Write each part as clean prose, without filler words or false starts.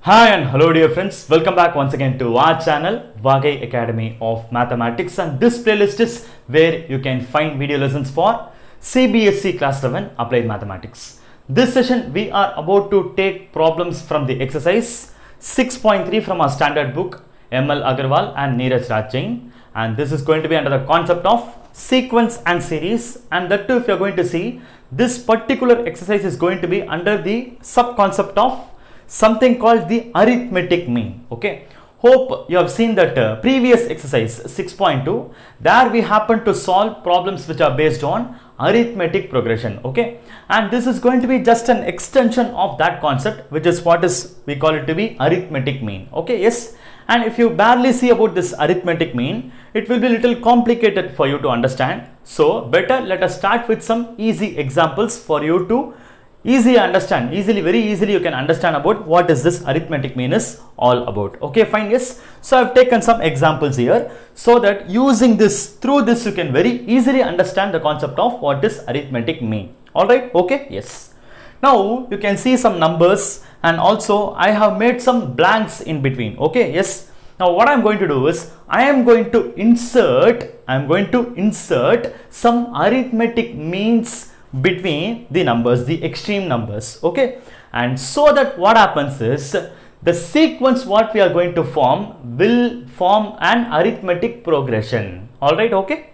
Hi and hello dear friends, welcome back once again to our channel Vagai Academy of Mathematics, and this playlist is where you can find video lessons for CBSE Class 11 Applied Mathematics. This session we are about to take problems from the exercise 6.3 from our standard book ML Agarwal and Neeraj Raj Jain, and this is going to be under the concept of sequence and series, and that too if you are going to see this particular exercise is going to be under the sub-concept of something called the arithmetic mean. Okay, hope you have seen that previous exercise 6.2. there we happen to solve problems which are based on arithmetic progression. Okay, and this is going to be just an extension of that concept, which is what is we call it to be arithmetic mean. Okay, yes, and if you barely see about this arithmetic mean, it will be a little complicated for you to understand. So better let us start with some easy examples for you to very easily you can understand about what is this arithmetic mean is all about. Okay, fine, yes. So I've taken some examples here so that through this you can very easily understand the concept of what is arithmetic mean. All right, okay, yes. Now you can see some numbers, and also I have made some blanks in between. Okay, yes. Now what I'm going to do is I am going to insert some arithmetic means between the numbers, the extreme numbers. Okay, and so that what happens is the sequence what we are going to form will form an arithmetic progression. All right, okay,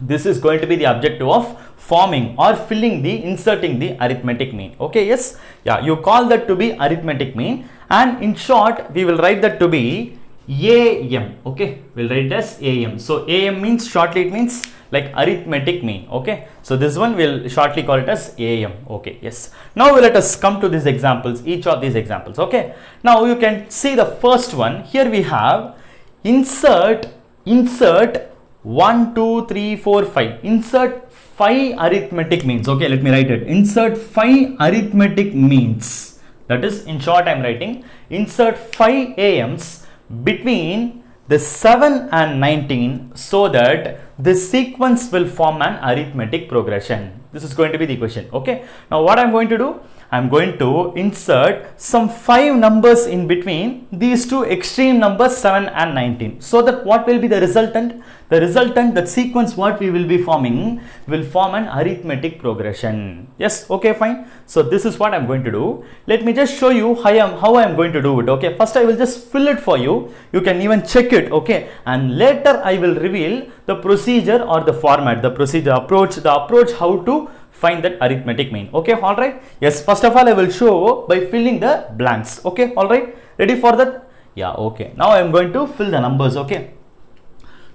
this is going to be the objective of forming or inserting the arithmetic mean. Okay, yes, yeah, you call that to be arithmetic mean, and in short we will write that to be AM. Okay, we'll write as AM. So AM means shortly it means like arithmetic mean. Okay, so this one we'll shortly call it as AM. Okay, yes. Now let us come to these examples, each of these examples. Okay, now you can see the first one. Here we have insert 1 2 3 4 5, insert 5 arithmetic means. Okay, let me write it, insert 5 arithmetic means. That is, in short I am writing insert 5 AMs between the 7 and 19 so that this sequence will form an arithmetic progression. This is going to be the question. Okay, now what I'm going to do, I'm going to insert some 5 numbers in between these two extreme numbers 7 and 19, so that what will be the resultant? The resultant, that sequence what we will be forming will form an arithmetic progression. Yes, okay, fine. So this is what I'm going to do. Let me just show you how I am going to do it. Okay, first I will just fill it for you. You can even check it. Okay, and later I will reveal the procedure or the format, the approach how to find that arithmetic mean. Okay, all right, yes. First of all I will show by filling the blanks. Okay, all right, ready for that? Yeah, okay, now I am going to fill the numbers. Okay,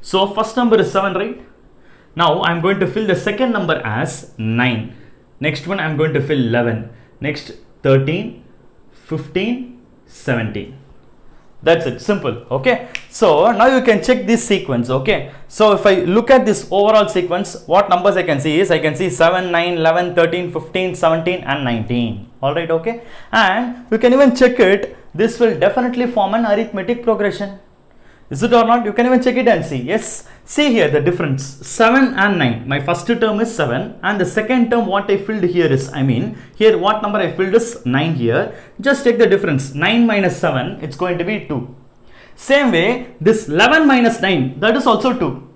so first number is 7, right? Now I am going to fill the second number as 9. Next one I am going to fill 11. Next 13, 15, 17. That's it, simple. Okay, so now you can check this sequence. Okay, so if I look at this overall sequence, what numbers I can see is I can see 7, 9, 11, 13, 15, 17 and 19. All right, okay, and you can even check it. This will definitely form an arithmetic progression. Is it or not? You can even check it and see. Yes, see here the difference, 7 and 9. My first term is 7 and the second term what I filled here is, here what number I filled is 9 here. Just take the difference, 9 minus 7, it's going to be 2. Same way, this 11 minus 9, that is also 2.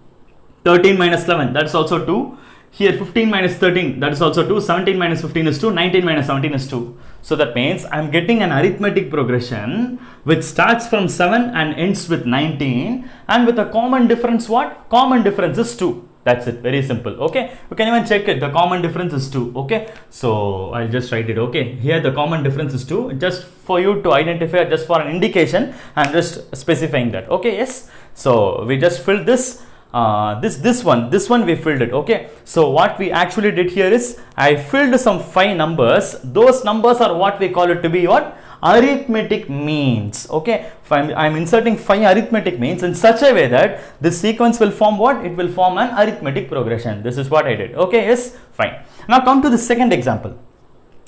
13 minus 11, that is also 2. Here 15 minus 13, that is also 2. 17 minus 15 is 2. 19 minus 17 is 2. So that means I am getting an arithmetic progression which starts from 7 and ends with 19, and with a common difference. What? Common difference is 2. That's it, very simple. Okay, you can even check it, the common difference is 2. Okay, so I'll just write it. Okay, here the common difference is 2, just for you to identify, just for an indication, and just specifying that. Okay, yes, so we just filled this. This one we filled it. Okay, so what we actually did here is I filled some 5 numbers. Those numbers are what we call it to be what? Arithmetic means. Okay, I'm inserting 5 arithmetic means in such a way that this sequence will form what? It will form an arithmetic progression. This is what I did. Okay, yes, fine. Now come to the second example.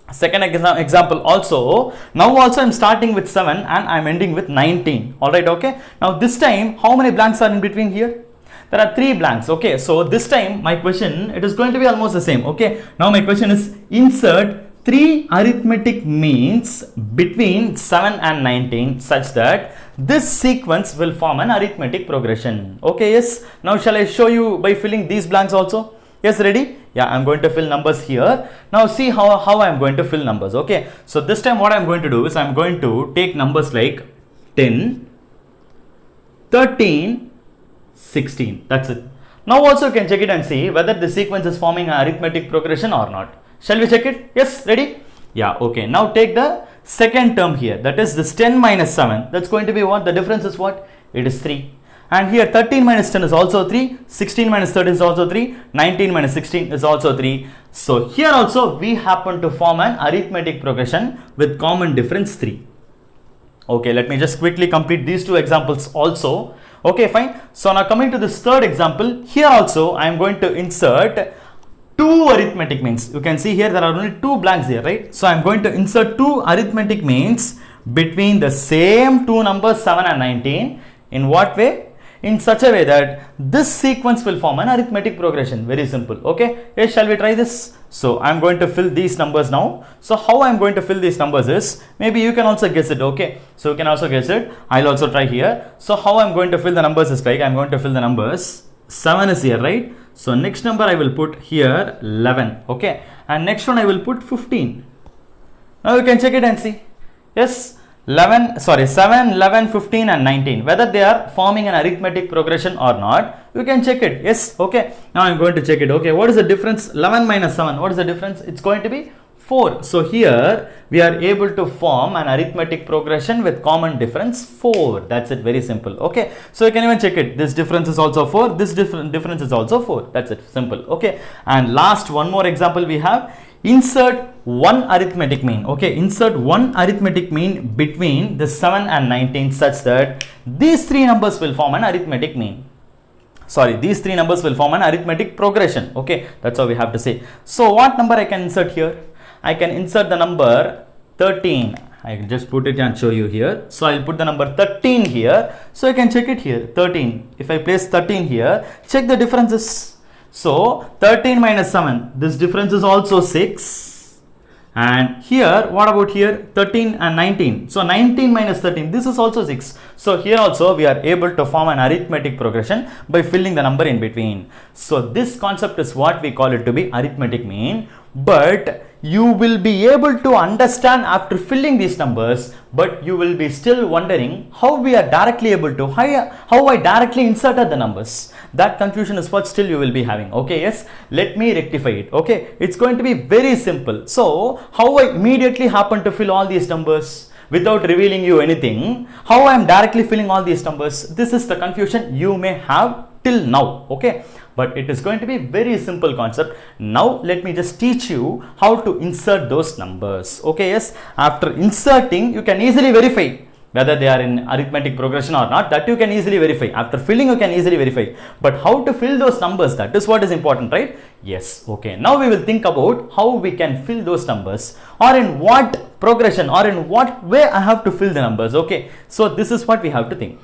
Example also, now also I'm starting with 7 and I'm ending with 19. All right, okay, now this time how many blanks are in between here? There are 3 blanks. Okay, so this time my question, it is going to be almost the same. Okay, now my question is insert 3 arithmetic means between 7 and 19 such that this sequence will form an arithmetic progression. Okay, yes. Now shall I show you by filling these blanks also? Yes, ready? Yeah, I'm going to fill numbers here. Now see how I'm going to fill numbers. Okay, so this time what I'm going to do is I'm going to take numbers like 10, 13, 16. That's it. Now also you can check it and see whether the sequence is forming an arithmetic progression or not. Shall we check it? Yes, ready? Yeah, okay. Now take the second term here. That is this 10 minus 7. That's going to be what? The difference is what? It is 3. And here 13 minus 10 is also 3, 16 minus 13 is also 3, 19 minus 16 is also 3. So here also we happen to form an arithmetic progression with common difference 3. Okay, let me just quickly complete these two examples also. Okay, fine. So now coming to this third example, here also I am going to insert 2 arithmetic means. You can see here there are only 2 blanks here, right? So I am going to insert 2 arithmetic means between the same two numbers 7 and 19. In what way? In such a way that this sequence will form an arithmetic progression. Very simple. Okay, yes, shall we try this? So I'm going to fill these numbers now. So how I'm going to fill these numbers is, maybe you can also guess it. Okay, so you can also guess it. I'll also try here. So how I'm going to fill the numbers is like, I'm going to fill the numbers. 7 is here, right? So next number I will put here 11. Okay, and next one I will put 15. Now you can check it and see. Yes, 7, 11, 15 and 19, whether they are forming an arithmetic progression or not, you can check it. Yes, okay. Now I'm going to check it. Okay, what is the difference? 11 minus 7, what is the difference? It's going to be 4. So here we are able to form an arithmetic progression with common difference 4. That's it, very simple. Okay, so you can even check it. This difference is also 4, this difference is also 4. That's it, simple. Okay, and last one more example we have. Insert one arithmetic mean. Okay, insert one arithmetic mean between the 7 and 19 such that these three numbers will form an arithmetic mean. Sorry, these three numbers will form an arithmetic progression. Okay, that's how we have to say. So what number I can insert here? I can insert the number 13. I can just put it and show you here. So I'll put the number 13 here. So I can check it here, 13. If I place 13 here, check the differences. So 13 minus 7, this difference is also 6. And here, what about here? 13 and 19. So 19 minus 13, this is also 6. So here also we are able to form an arithmetic progression by filling the number in between. So this concept is what we call it to be arithmetic mean. But you will be able to understand after filling these numbers, but you will be still wondering how we are directly able to, how I directly inserted the numbers. That confusion is what still you will be having. Okay, yes, let me rectify it. Okay, it's going to be very simple. So how I immediately happen to fill all these numbers without revealing you anything, how I am directly filling all these numbers, this is the confusion you may have till now. Okay, but it is going to be very simple concept. Now let me just teach you how to insert those numbers. Okay, yes, after inserting you can easily verify whether they are in arithmetic progression or not. That you can easily verify. After filling you can easily verify, but how to fill those numbers, that is what is important, right? Yes, okay. Now we will think about how we can fill those numbers, or in what progression or in what way I have to fill the numbers. Okay, so this is what we have to think.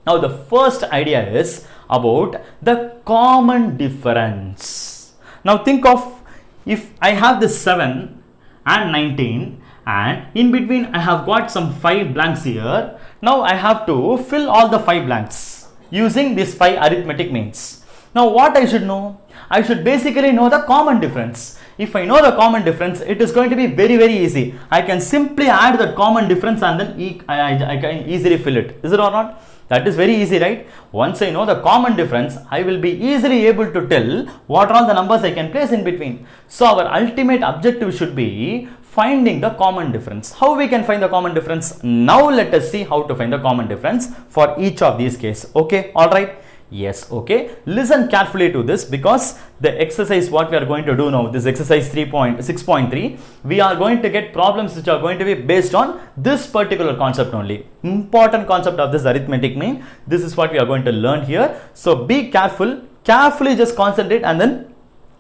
Now the first idea is about the common difference. Now think of, if I have this 7 and 19 and in between I have got some 5 blanks here. Now I have to fill all the 5 blanks using these 5 arithmetic means. Now what I should know? I should basically know the common difference. If I know the common difference, it is going to be very easy. I can simply add the common difference and then I can easily fill it. Is it or not? That is very easy, right? Once I know the common difference, I will be easily able to tell what are all the numbers I can place in between. So our ultimate objective should be finding the common difference. How we can find the common difference? Now let us see how to find the common difference for each of these cases. Okay, all right. Yes, okay. Listen carefully to this, because the exercise what we are going to do now, this exercise 6.3, we are going to get problems which are going to be based on this particular concept only. Important concept of this arithmetic mean. This is what we are going to learn here. So be careful, carefully just concentrate and then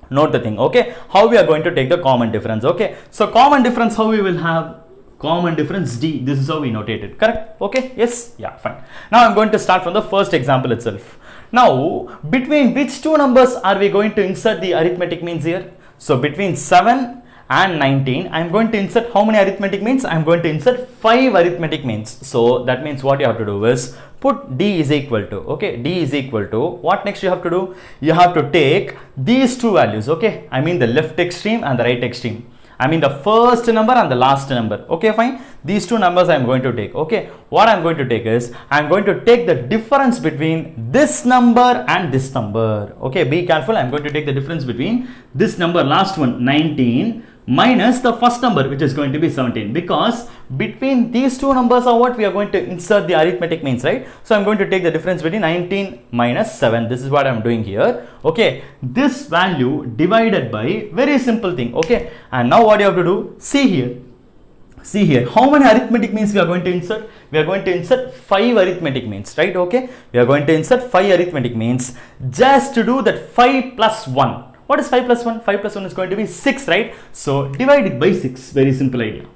note the thing. Okay, how we are going to take the common difference. Okay, so common difference, how we will have common difference D. This is how we notate it. Correct? Okay, yes, yeah, fine. Now I'm going to start from the first example itself. Now, between which two numbers are we going to insert the arithmetic means here? So, between 7 and 19, I'm going to insert how many arithmetic means? I'm going to insert 5 arithmetic means. So that means what you have to do is put D is equal to, okay, D is equal to, what next you have to do? You have to take these two values, okay, I mean the left extreme and the right extreme. I mean the first number and the last number. Okay, fine. These two numbers I am going to take. Okay, what I am going to take is I am going to take the difference between this number and this number. Okay, be careful. I am going to take the difference between this number, last one, 19, minus the first number, which is going to be 17, because between these two numbers are what we are going to insert the arithmetic means, right? So I'm going to take the difference between 19 minus 7. This is what I'm doing here. Okay, this value divided by, very simple thing. Okay, and now what you have to do, see here, how many arithmetic means we are going to insert? We are going to insert 5 arithmetic means, right? Okay, we are going to insert 5 arithmetic means just to do that 5 plus 1. What is 5 plus 1? 5 plus 1 is going to be 6, right? So divide it by 6. Very simple idea.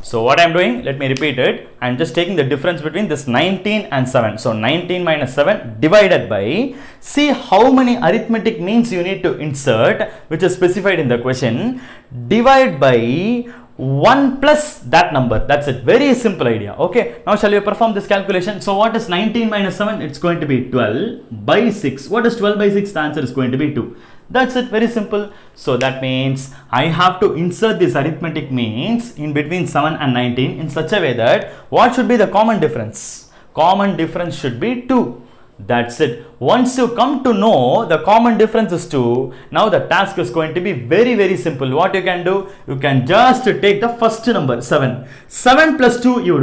So what I am doing, let me repeat it. I am just taking the difference between this 19 and 7. So 19 minus 7 divided by, see how many arithmetic means you need to insert, which is specified in the question. Divide by 1 plus that number. That's it. Very simple idea. Okay. Now shall we perform this calculation? So what is 19 minus 7? It's going to be 12 by 6. What is 12 by 6? The answer is going to be 2. That's it, very simple. So that means I have to insert this arithmetic means in between 7 and 19 in such a way that what should be the common difference? Common difference should be 2. That's it. Once you come to know the common difference is 2, now the task is going to be very, very simple. What you can do? You can just take the first number, 7. 7 plus 2 you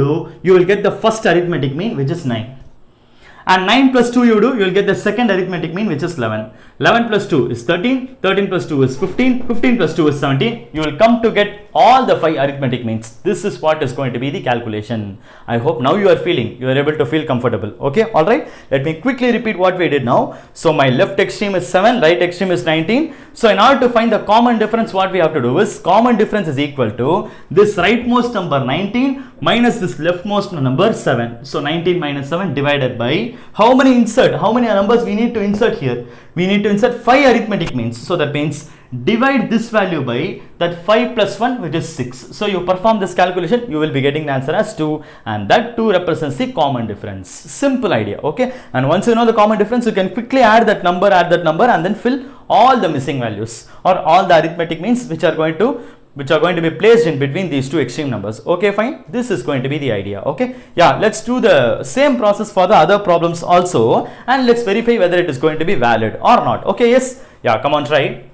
will get the first arithmetic mean, which is 9. And 9 plus 2 you will get the second arithmetic mean, which is 11. 11 plus 2 is 13, 13 plus 2 is 15, 15 plus 2 is 17. You will come to get all the 5 arithmetic means. This is what is going to be the calculation. I hope now you are able to feel comfortable. Okay, alright. Let me quickly repeat what we did now. So my left extreme is 7, right extreme is 19. So in order to find the common difference, what we have to do is common difference is equal to this rightmost number 19 minus this leftmost number 7. So 19 minus 7 divided by how many numbers we need to insert here? We need to insert 5 arithmetic means. So that means divide this value by that 5 plus 1, which is 6. So you perform this calculation, you will be getting the answer as 2, and that 2 represents the common difference. Simple idea. Okay, and once you know the common difference, you can quickly add that number and then fill all the missing values or all the arithmetic means which are going to be placed in between these two extreme numbers. Okay, fine. This is going to be the idea. Okay, yeah, let's do the same process for the other problems also, and let's verify whether it is going to be valid or not. Okay, yes, yeah, come on, try.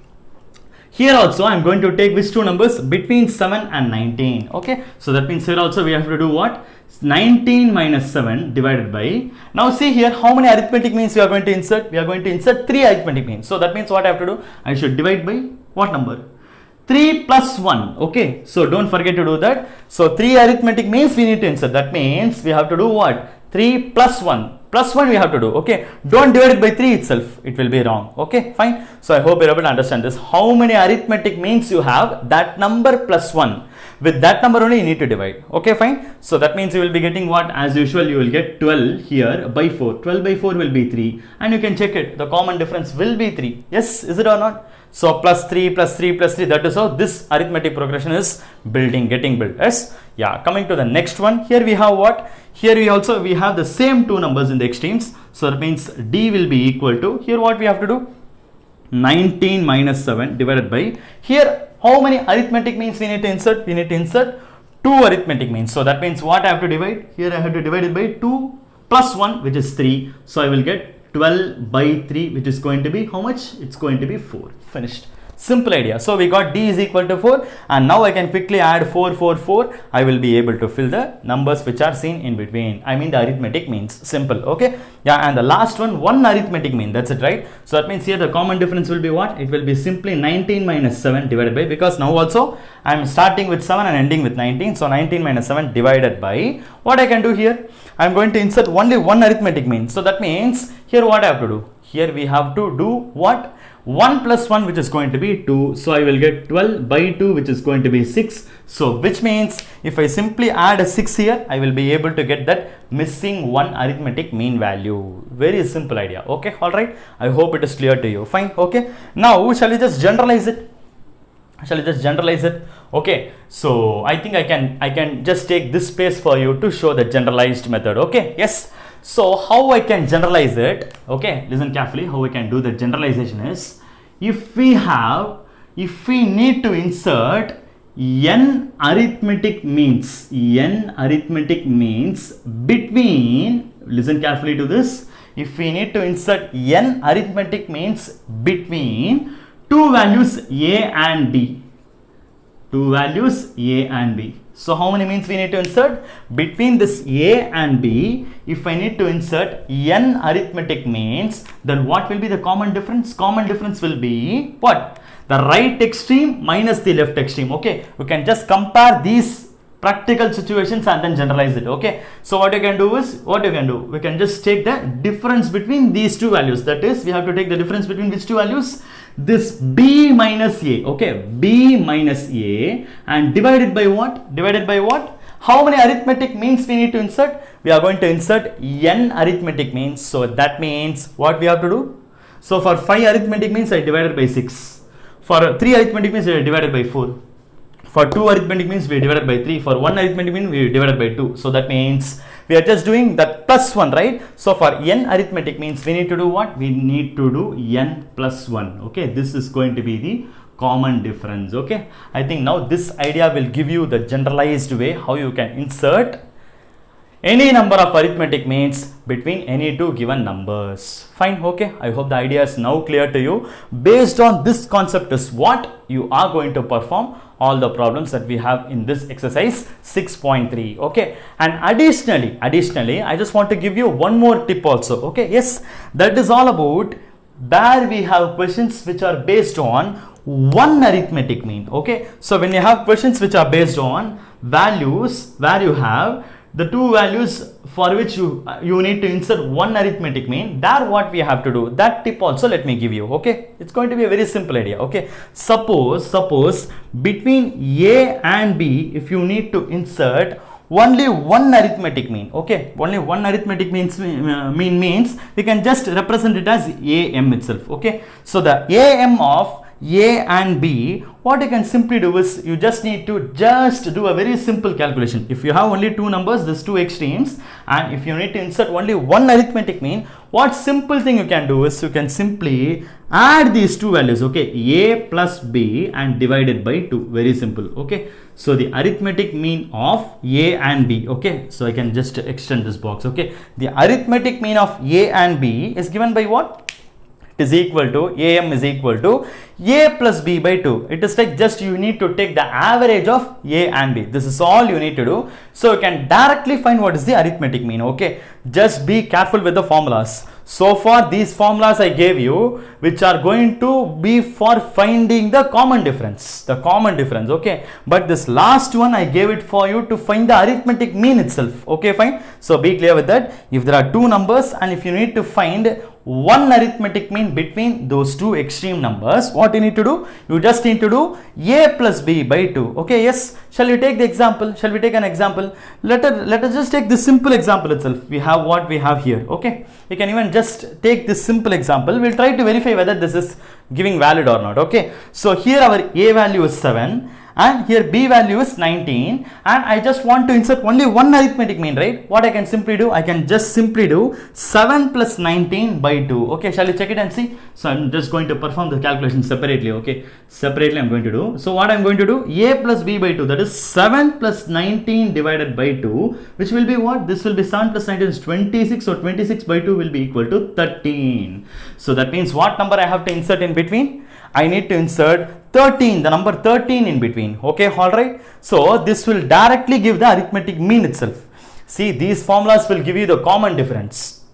Here also I am going to take which two numbers? Between 7 and 19. Okay, so that means here also we have to do what? 19 minus 7 divided by, now see here how many arithmetic means we are going to insert? We are going to insert 3 arithmetic means. So that means what I have to do? I should divide by what number? 3 plus 1. Okay, so don't forget to do that. So 3 arithmetic means we need to insert. That means we have to do what? 3 plus 1. Plus 1 we have to do. Okay, don't divide it by 3 itself. It will be wrong. Okay, fine. So I hope you're able to understand this. How many arithmetic means you have? That number plus 1. With that number only you need to divide. Okay, fine. So that means you will be getting what? As usual, you will get 12 here by 4. 12 by 4 will be 3. And you can check it. The common difference will be 3. Yes, is it or not? So plus 3 plus 3 plus 3. That is how this arithmetic progression is getting built. Yes. Yeah. Coming to the next one. Here we have what? Here we have the same two numbers in the extremes. So that means D will be equal to, here what we have to do? 19 minus 7 divided by, here how many arithmetic means we need to insert? We need to insert 2 arithmetic means. So that means what I have to divide? Here I have to divide it by 2 plus 1, which is 3. So I will get 12 by 3, which is going to be how much? It's going to be 4. Finished. Simple idea. So we got D is equal to 4, and now I can quickly add 4, 4, 4. I will be able to fill the numbers which are seen in between. I mean the arithmetic means. Simple. Okay. Yeah, and the last one arithmetic mean. That's it, right? So that means here the common difference will be what? It will be simply 19 minus 7 divided by, because now also I am starting with 7 and ending with 19. So 19 minus 7 divided by, what I can do here? I am going to insert only one arithmetic mean. So that means here what I have to do? Here we have to do what? 1 plus 1, which is going to be 2. So I will get 12 by 2, which is going to be 6. So which means if I simply add a 6 here, I will be able to get that missing one arithmetic mean value. Very simple idea. Okay, all right. I hope it is clear to you. Fine. Okay. Now shall we just generalize it? Okay, so I think I can just take this space for you to show the generalized method. Okay, yes. So how I can generalize it? Okay, listen carefully. How we can do the generalization is, if we need to insert n arithmetic means between, listen carefully to this, if we need to insert n arithmetic means between two values a and b, so how many means we need to insert? Between this a and b, if I need to insert n arithmetic means, then what will be the common difference? Common difference will be what? The right extreme minus the left extreme. Okay, we can just compare these practical situations and then generalize it. Okay, so what you can do is, we can just take the difference between these two values. That is, we have to take the difference between which two values? This b minus a. Okay, b minus a, and divided by what? How many arithmetic means we need to insert? We are going to insert n arithmetic means. So that means what we have to do? So for 5 arithmetic means, I divided by 6. For 3 arithmetic means, we divided by 4. For 2 arithmetic means, we divided by 3. For 1 arithmetic means, we divided by 2. So that means we are just doing that plus 1, right? So for n arithmetic means, we need to do what? We need to do n plus 1. Okay, this is going to be the common difference. Okay, I think now this idea will give you the generalized way how you can insert any number of arithmetic means between any two given numbers. Fine, okay. I hope the idea is now clear to you. Based on this concept is what you are going to perform all the problems that we have in this exercise 6.3. Okay, and additionally, I just want to give you one more tip also. Okay, yes, that is all about where we have questions which are based on one arithmetic mean. Okay, so when you have questions which are based on values where you have the two values for which you need to insert one arithmetic mean, there what we have to do, that tip also let me give you. Okay, it's going to be a very simple idea. Okay, suppose between a and b, if you need to insert only one arithmetic mean, okay, only one arithmetic means means we can just represent it as am itself. Okay, so the am of a and b, what you can simply do is you just need to do a very simple calculation. If you have only two numbers, these two extremes, and if you need to insert only one arithmetic mean, what simple thing you can do is you can simply add these two values. Okay, a plus b and divided by 2. Very simple. Okay, so the arithmetic mean of a and b. Okay, so I can just extend this box. Okay, the arithmetic mean of a and b is given by what? It is equal to, am is equal to a plus b by 2. It is like just you need to take the average of a and b. This is all you need to do. So you can directly find what is the arithmetic mean. Okay, just be careful with the formulas. So far these formulas I gave you, which are going to be for finding the common difference. Okay, but this last one I gave it for you to find the arithmetic mean itself. Okay, fine. So be clear with that. If there are two numbers and if you need to find one arithmetic mean between those two extreme numbers, what you need to do? You just need to do a plus b by 2. Okay, yes. Shall we take the example? Shall we take an example? Let us just take this simple example itself. We have what we have here. Okay, you can even just take this simple example. We'll try to verify whether this is giving valid or not. Okay, so here our a value is 7 and here b value is 19, and I just want to insert only one arithmetic mean, right? What I can simply do, I can just simply do 7 plus 19 by 2. Okay, shall we check it and see? So I'm just going to perform the calculation separately. Okay, separately I'm going to do. So what I'm going to do, a plus b by 2, that is 7 plus 19 divided by 2, which will be what? This will be 7 plus 19 is 26, so 26 by 2 will be equal to 13. So that means what number I have to insert in between? I need to insert 13, the number 13 in between. Okay, alright. So this will directly give the arithmetic mean itself. See, these formulas will give you the common difference.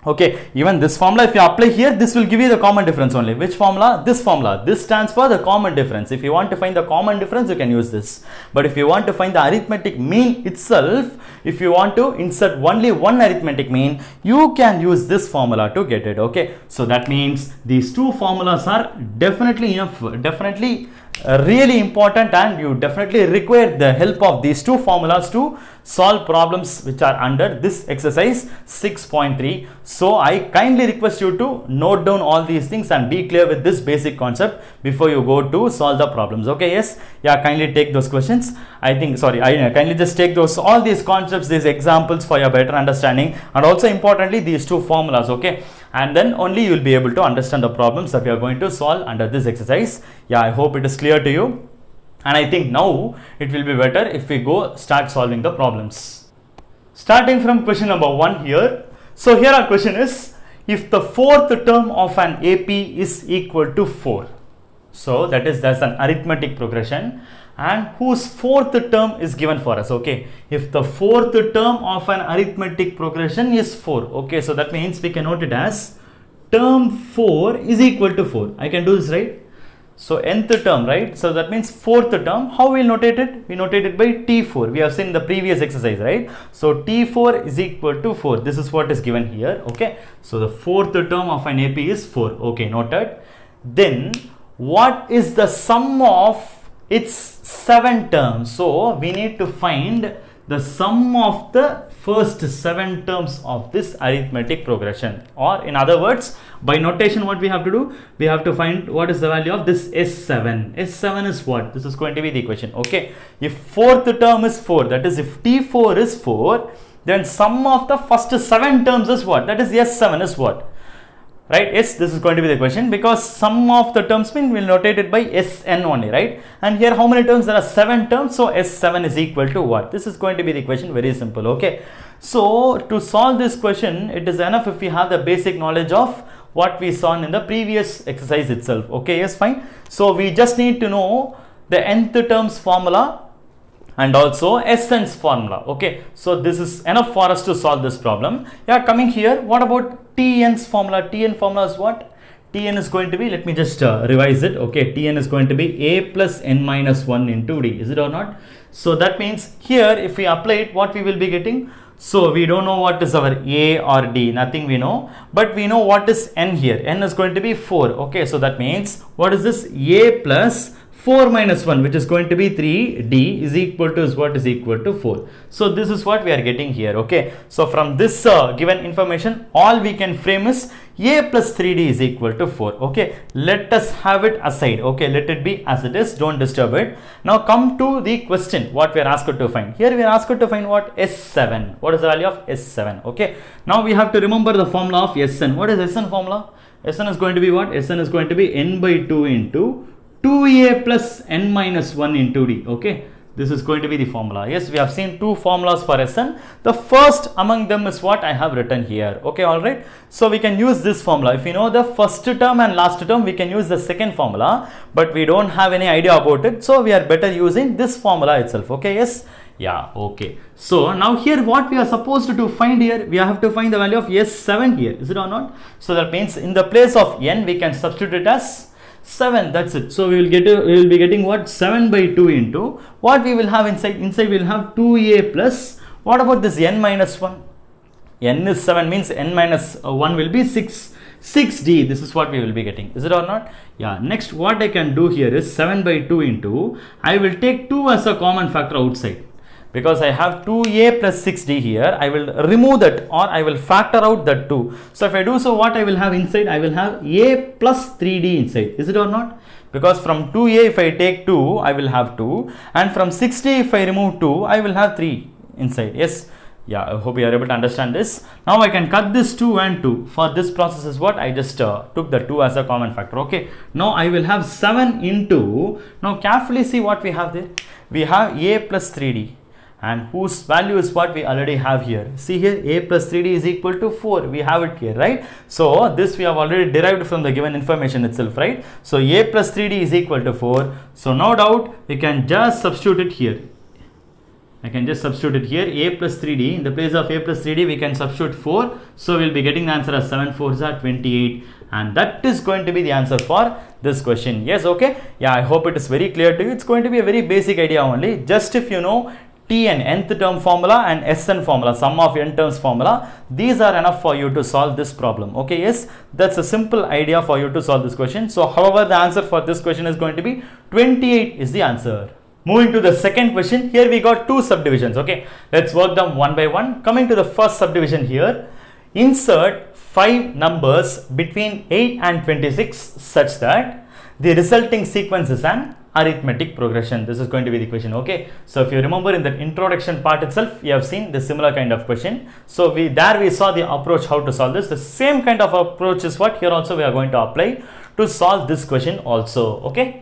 Okay, even this formula, if you apply here, this will give you the common difference only. Which formula? This formula. This stands for the common difference. If you want to find the common difference, you can use this. But if you want to find the arithmetic mean itself, if you want to insert only one arithmetic mean, you can use this formula to get it. Okay, so that means these two formulas are definitely enough, definitely really important, and you definitely require the help of these two formulas to solve problems which are under this exercise 6.3. So I kindly request you to note down all these things and be clear with this basic concept before you go to solve the problems. Okay, yes, yeah, kindly take those questions. I kindly just take all these concepts, these examples for your better understanding, and also importantly these two formulas. Okay, and then only you will be able to understand the problems that we are going to solve under this exercise. Yeah, I hope it is clear to you. And I think now it will be better if we go start solving the problems. Starting from question number 1 here. So here our question is, if the fourth term of an AP is equal to 4. So that is, there's an arithmetic progression and whose fourth term is given for us. Okay, if the fourth term of an arithmetic progression is 4. Okay, so that means we can note it as term 4 is equal to 4. I can do this, right? So nth term, right? So that means fourth term. How we will notate it? We notate it by T4. We have seen the previous exercise, right? So T4 is equal to 4. This is what is given here. Okay. So the fourth term of an AP is 4. Okay, noted. Then what is the sum of its 7 terms? So we need to find the sum of the first 7 terms of this arithmetic progression, or in other words, by notation what we have to do, we have to find what is the value of this S7. S7 is what? This is going to be the equation. Okay, if fourth term is 4, that is if T4 is 4, then sum of the first 7 terms is what? That is S7 is what? Right? Yes, this is going to be the question, because sum of the terms mean we'll notate it by Sn only, right? And here how many terms? There are 7 terms, so S7 is equal to what? This is going to be the equation, very simple. Okay, so to solve this question, it is enough if we have the basic knowledge of what we saw in the previous exercise itself. Okay, yes, fine. So we just need to know the nth terms formula and also Sn's formula. Okay, so this is enough for us to solve this problem. Yeah, coming here, what about Tn's formula? Tn formula is what? Tn is going to be, let me just revise it. Okay, Tn is going to be a plus n minus 1 into d. Is it or not? So that means here if we apply it, what we will be getting? So we don't know what is our a or d, nothing we know, but we know what is n here. N is going to be 4. Okay, so that means what is this? A plus 4 minus 1, which is going to be 3d, is equal to what is equal to 4. So this is what we are getting here. Okay, so from this given information, all we can frame is a plus 3d is equal to 4. Okay, let us have it aside. Okay, let it be as it is, don't disturb it. Now come to the question, what we are asked to find. Here we are asked to find what? S7. What is the value of S7? Okay, now we have to remember the formula of Sn. What is Sn formula? Sn is going to be what? Sn is going to be n by 2 into 2a plus n minus 1 into d. Okay, this is going to be the formula. Yes, we have seen two formulas for Sn. The first among them is what I have written here. Okay, all right. So we can use this formula. If we know the first term and last term, we can use the second formula, but we don't have any idea about it, so we are better using this formula itself. Okay, yes. Yeah, okay. So now here what we are supposed to find here, we have to find the value of S7 here. Is it or not? So that means in the place of n, we can substitute it as 7. That's it. So we will be getting what? 7 by 2 into what we will have inside. Inside we will have 2a plus, what about this n minus 1? N is 7, means n minus 1 will be 6. 6d, this is what we will be getting. Is it or not? Yeah. Next what I can do here is 7 by 2 into, I will take 2 as a common factor outside. Because I have 2a plus 6d here, I will remove that, or I will factor out that 2. So if I do so, what I will have inside? I will have a plus 3d inside. Is it or not? Because from 2a if I take 2, I will have 2, and from 6d if I remove 2, I will have 3 inside. Yes. Yeah, I hope you are able to understand this. Now I can cut this 2 and 2. For this process is what? I just took the 2 as a common factor. Okay. Now I will have 7 into, now carefully see what we have there. We have a plus 3d. And whose value is what we already have here. See here, a plus 3d is equal to 4. We have it here, right? So this we have already derived from the given information itself, right? So a plus 3d is equal to 4. So no doubt we can just substitute it here. I can just substitute it here, a plus 3d. In the place of a plus 3d, we can substitute 4. So we'll be getting the answer as 7 4s are 28. And that is going to be the answer for this question. Yes, okay. Yeah, I hope it is very clear to you. It's going to be a very basic idea only. Just if you know Tn, nth term formula, and Sn formula, sum of n terms formula, these are enough for you to solve this problem. Okay, yes, that's a simple idea for you to solve this question. So however, the answer for this question is going to be 28 is the answer. Moving to the second question, here we got two subdivisions. Okay, let's work them one by one. Coming to the first subdivision here, insert 5 numbers between 8 and 26 such that the resulting sequence is an arithmetic progression. This is going to be the question. Okay, so if you remember in the introduction part itself, you have seen the similar kind of question. So we saw the approach how to solve this. The same kind of approach is what here also we are going to apply to solve this question also. Okay,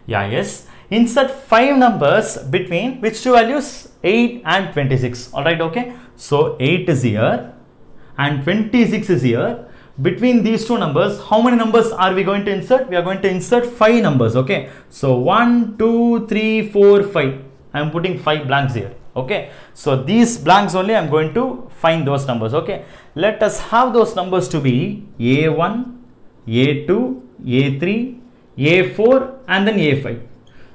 yes. Insert 5 numbers between which two values? 8 and 26. Alright, okay. So 8 is here and 26 is here. Between these two numbers, how many numbers are we going to insert? We are going to insert 5 numbers. Okay. So 1, 2, 3, 4, 5. I am putting 5 blanks here. Okay. So these blanks only I am going to find those numbers. Okay. Let us have those numbers to be A1, A2, A3, A4 and then A5.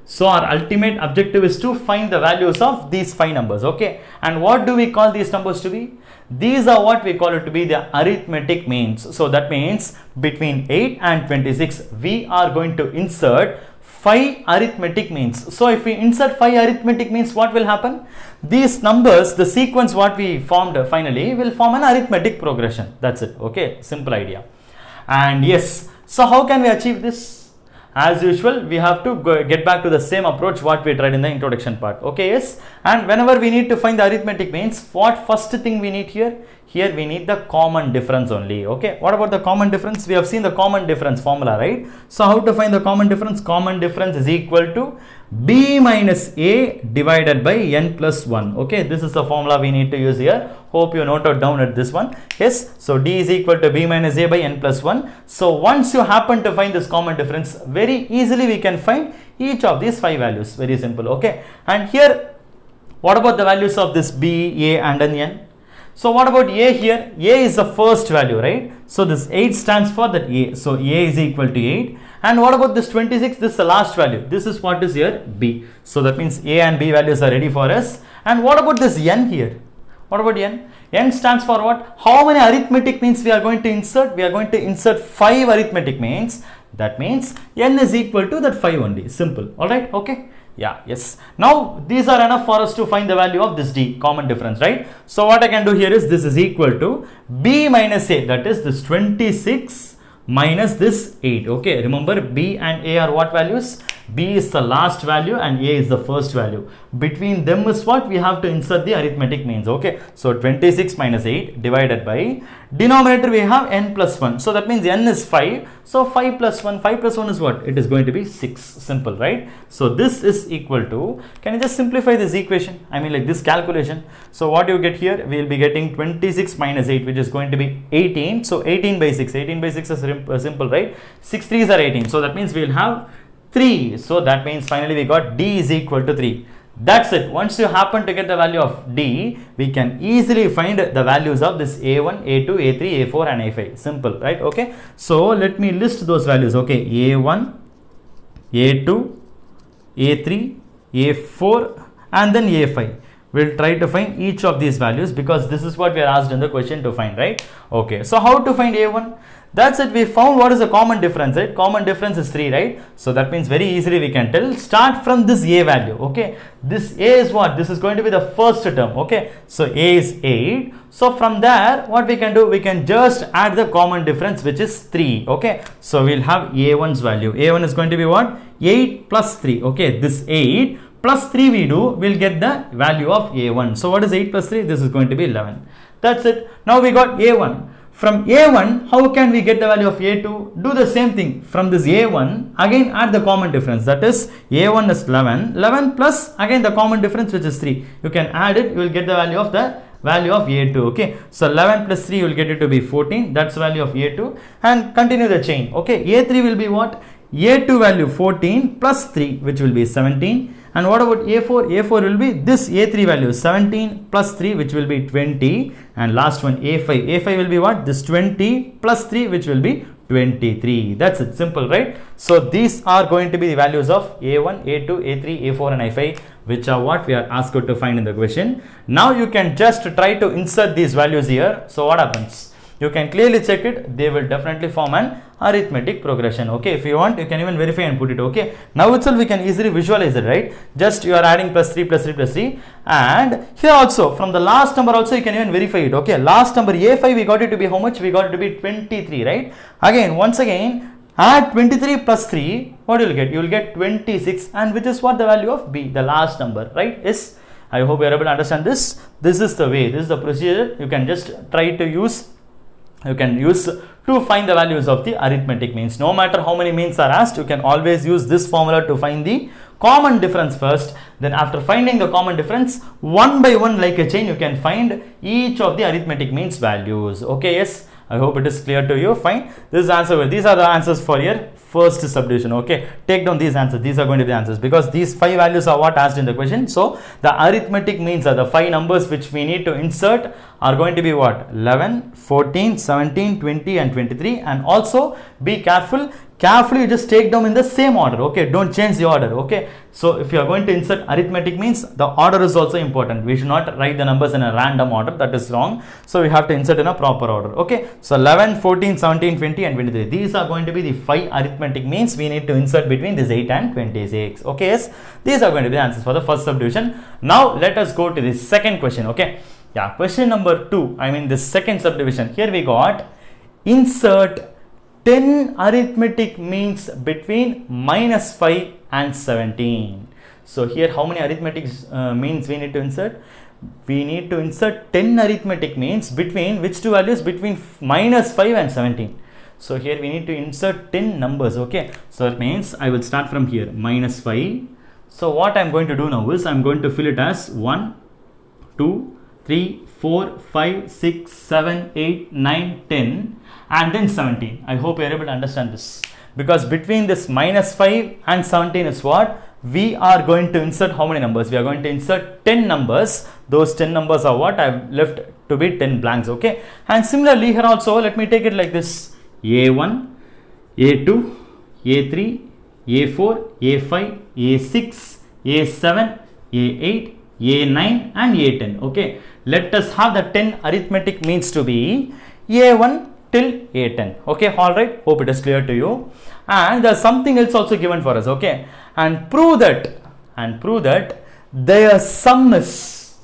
So our ultimate objective is to find the values of these 5 numbers. Okay, and what do we call these numbers to be? These are what we call it to be the arithmetic means. So that means between 8 and 26 we are going to insert 5 arithmetic means. So if we insert 5 arithmetic means, what will happen? These numbers, the sequence what we formed finally will form an arithmetic progression. That's it. Okay, simple idea. And yes, so how can we achieve this? As usual, we have to get back to the same approach what we tried in the introduction part. Okay, yes. And whenever we need to find the arithmetic means, what first thing we need here? Here we need the common difference only. Okay, what about the common difference? We have seen the common difference formula, right? So how to find the common difference? Common difference is equal to b minus a divided by n plus 1. Okay, this is the formula we need to use here. Hope you noted down at this one. Yes, so d is equal to b minus a by n plus 1. So once you happen to find this common difference, very easily we can find each of these 5 values. Very simple. Okay, and here what about the values of this b, a and then n? So what about a here? A is the first value, right? So this 8 stands for that a. So a is equal to 8. And what about this 26? This is the last value. This is what is here? B. So that means a and b values are ready for us. And what about this n here? What about n? N stands for what? How many arithmetic means we are going to insert? We are going to insert 5 arithmetic means. That means n is equal to that 5 only. Simple. Alright? Okay. Yeah, yes. Now these are enough for us to find the value of this d, common difference, right? So what I can do here is this is equal to b minus a, that is this 26 minus this 8. Okay, remember b and a are what values? B is the last value and a is the first value. Between them is what we have to insert the arithmetic means. Okay, so 26 minus 8 divided by denominator we have n plus 1. So that means n is 5. So 5 plus 1 is what? It is going to be 6. Simple, right? So this is equal to, can you just simplify this equation? I mean like this calculation. So what you get here, we will be getting 26 minus 8, which is going to be 18. So 18 by 6. 18 by 6 is simple, right? 6 3s are 18. So that means we will have 3. So that means finally we got d is equal to 3. That's it. Once you happen to get the value of d, we can easily find the values of this a1, a2, a3, a4 and a5. Simple, right? Okay. So let me list those values. Okay. a1, a2, a3, a4 and then a5. We'll try to find each of these values because this is what we are asked in the question to find, right? Okay. So how to find a1? That's it. We found what is the common difference, right? Common difference is 3, right? So that means very easily we can tell. Start from this a value. Okay. This a is what? This is going to be the first term. Okay. So a is 8. So from there, what we can do? We can just add the common difference, which is 3. Okay. So we'll have a1's value. a1 is going to be what? 8 plus 3. Okay. This 8 plus 3 we do, we'll get the value of a1. So what is 8 plus 3? This is going to be 11. That's it. Now we got a1. From a1, how can we get the value of a2? Do the same thing. From this a1, again add the common difference. That is a1 is 11. 11 plus again the common difference, which is 3. You can add it. You will get the value of a2. Okay. So 11 plus 3 you will get it to be 14. That's the value of a2. And continue the chain. Okay. a3 will be what? a2 value 14 plus 3, which will be 17. And what about a4? a4 will be this a3 value 17 plus 3, which will be 20. And last one a5. a5 will be what? This 20 plus 3, which will be 23. That's it. Simple, right? So these are going to be the values of a1, a2, a3, a4 and a5, which are what we are asked to find in the question. Now you can just try to insert these values here. So what happens? you can clearly check it. They will definitely form an arithmetic progression. Okay, if you want, you can even verify and put it. Okay, now itself we can easily visualize it, right? Just you are adding plus 3 plus 3 plus 3, and here also from the last number also you can even verify it. Okay, last number A5 we got it to be how much? We got it to be 23, right? Again, once again, add 23 plus 3, what you will get? You will get 26, and which is what the value of B, the last number, right? Yes, I hope you are able to understand this. This is the way, this is the procedure you can just try to use. You can use to find the values of the arithmetic means. No matter how many means are asked, you can always use this formula to find the common difference first. Then after finding the common difference, one by one like a chain, you can find each of the arithmetic means values. Okay, yes, I hope it is clear to you. Fine. This is answer. These are the answers for your first subdivision. Okay, take down these answers. These are going to be the answers because these 5 values are what asked in the question. So the arithmetic means are the 5 numbers which we need to insert are going to be what? 11, 14, 17, 20 and 23. And also be careful. Carefully you just take them in the same order. Okay, don't change the order. Okay, so if you are going to insert arithmetic means, the order is also important. We should not write the numbers in a random order. That is wrong. So we have to insert in a proper order. Okay, so 11, 14, 17, 20 and 23. These are going to be the 5 arithmetic means we need to insert between this 8 and 26. Okay, yes, these are going to be the answers for the first subdivision. Now let us go to the second question. Okay, yeah, question number 2. I mean the second subdivision. Here we got insert 10 arithmetic means between minus 5 and 17. So here how many arithmetic means we need to insert? We need to insert 10 arithmetic means between which two values? Between minus 5 and 17. So here we need to insert 10 numbers. Okay, so it means I will start from here, minus 5. So what I am going to do now is I am going to fill it as 1, 2, 3, 4, 5, 6, 7, 8, 9, 10 and then 17. I hope you are able to understand this, because between this minus 5 and 17 is what? We are going to insert how many numbers? We are going to insert 10 numbers. Those 10 numbers are what I have left to be 10 blanks. Okay, and similarly here also let me take it like this: A1, A2, A3, A4, A5, A6, A7, A8, A9 and A10. Okay, let us have the 10 arithmetic means to be A1 till A10. Okay, all right, hope it is clear to you. And there's something else also given for us. Okay, and prove that their sum is,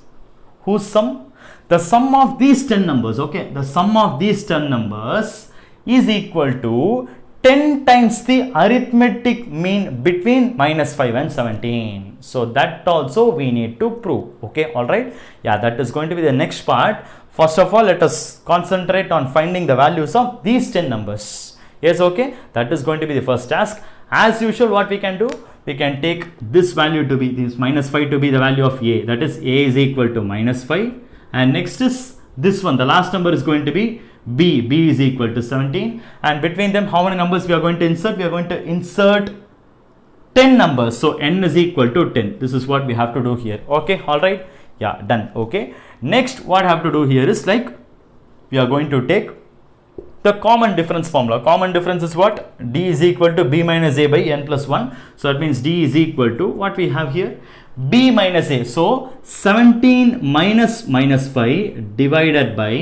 whose sum? The sum of these 10 numbers. Okay, the sum of these 10 numbers is equal to 10 times the arithmetic mean between minus 5 and 17. So that also we need to prove. Okay, all right, yeah, that is going to be the next part. First of all, let us concentrate on finding the values of these 10 numbers. Yes, okay, that is going to be the first task. As usual, what we can do, we can take this value to be, this minus 5 to be the value of A, that is A is equal to minus 5, and next is this one, the last number is going to be B, B is equal to 17, and between them how many numbers we are going to insert? We are going to insert 10 numbers, so N is equal to 10. This is what we have to do here. Okay, all right, yeah, done. Okay, next what I have to do here is like we are going to take the common difference formula. Common difference is what? D is equal to B minus A by N plus 1. So that means D is equal to what we have here? B minus A. So 17 minus 5 divided by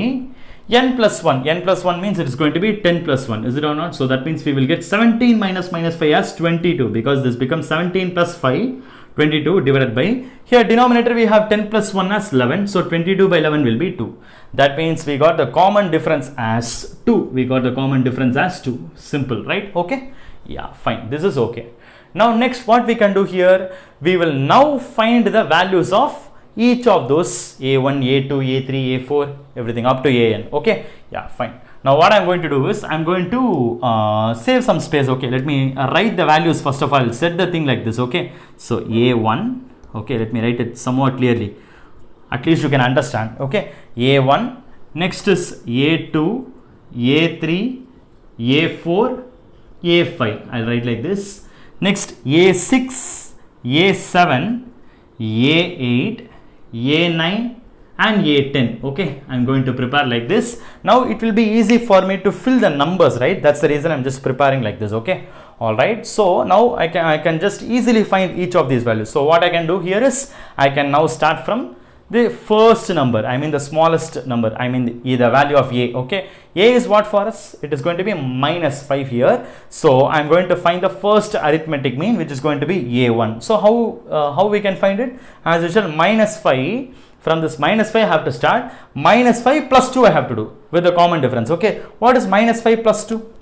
N plus 1. N plus 1 means it is going to be 10 plus 1. Is it or not? So that means we will get 17 minus 5 as 22, because this becomes 17 plus 5. 22 divided by, here denominator we have 10 plus 1 as 11, so 22 by 11 will be 2. That means we got the common difference as 2. We got the common difference as 2. Simple, right? Okay, yeah, fine, this is okay. Now next what we can do here, we will now find the values of each of those A1, A2, A3, A4, everything up to AN. Okay, yeah, fine. Now what I'm going to do is I'm going to save some space. Okay, let me write the values first of all. I'll set the thing like this. Okay, so A1, okay, let me write it somewhat clearly, at least you can understand. Okay, A1, next is A2, A3, A4, A5. I'll write like this. Next A6, A7, A8, A9 and A10. Okay, I'm going to prepare like this. Now it will be easy for me to fill the numbers, right? That's the reason I'm just preparing like this. Okay, all right, so now I can just easily find each of these values. So what I can do here is I can now start from the first number, I mean the smallest number, I mean the value of a. Okay, a is what for us? It is going to be minus 5 here. So I'm going to find the first arithmetic mean, which is going to be a1. So how we can find it? As usual, minus 5. From this minus 5 I have to start. Minus 5 plus 2 I have to do with the common difference. Okay, what is minus 5 plus 2?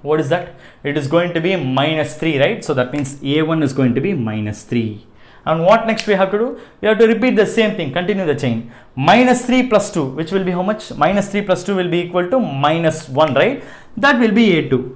What is that? It is going to be minus 3, right? So that means a1 is going to be minus 3. And what next we have to do? We have to repeat the same thing, continue the chain. Minus 3 plus 2, which will be how much? Minus 3 plus 2 will be equal to minus 1, right? That will be a2.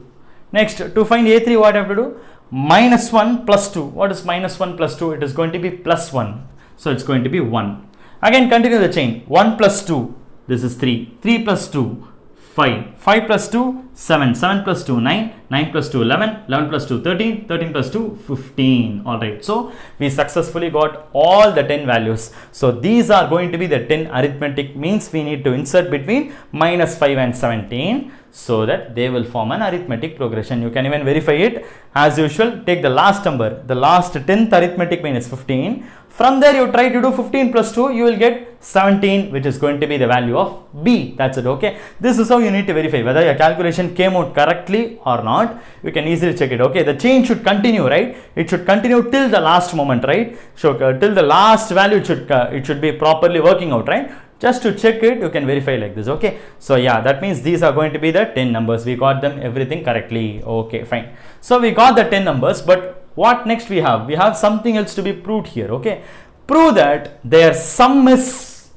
Next, to find a3, what I have to do? Minus 1 plus 2. What is minus 1 plus 2? It is going to be plus 1. So it's going to be 1. Again, continue the chain. 1 plus 2, this is 3. 3 plus 2, 5. 5 plus 2, 7. 7 plus 2, 9. 9 plus 2, 11. 11 plus 2, 13. 13 plus 2, 15. Alright. So we successfully got all the 10 values. So these are going to be the 10 arithmetic means we need to insert between minus 5 and 17, so that they will form an arithmetic progression. You can even verify it. As usual, take the last number. The last 10th arithmetic mean is 15. From there, you try to do 15 plus 2, you will get 17, which is going to be the value of B. That's it. Okay. This is how you need to verify whether your calculation came out correctly or not. You can easily check it. Okay. The chain should continue, right? It should continue till the last moment, right? So till the last value, it should be properly working out, right? Just to check it, you can verify like this. Okay. So yeah, that means these are going to be the 10 numbers. We got them everything correctly. Okay, fine. So we got the 10 numbers, but what next we have? We have something else to be proved here. Okay. Prove that their sum is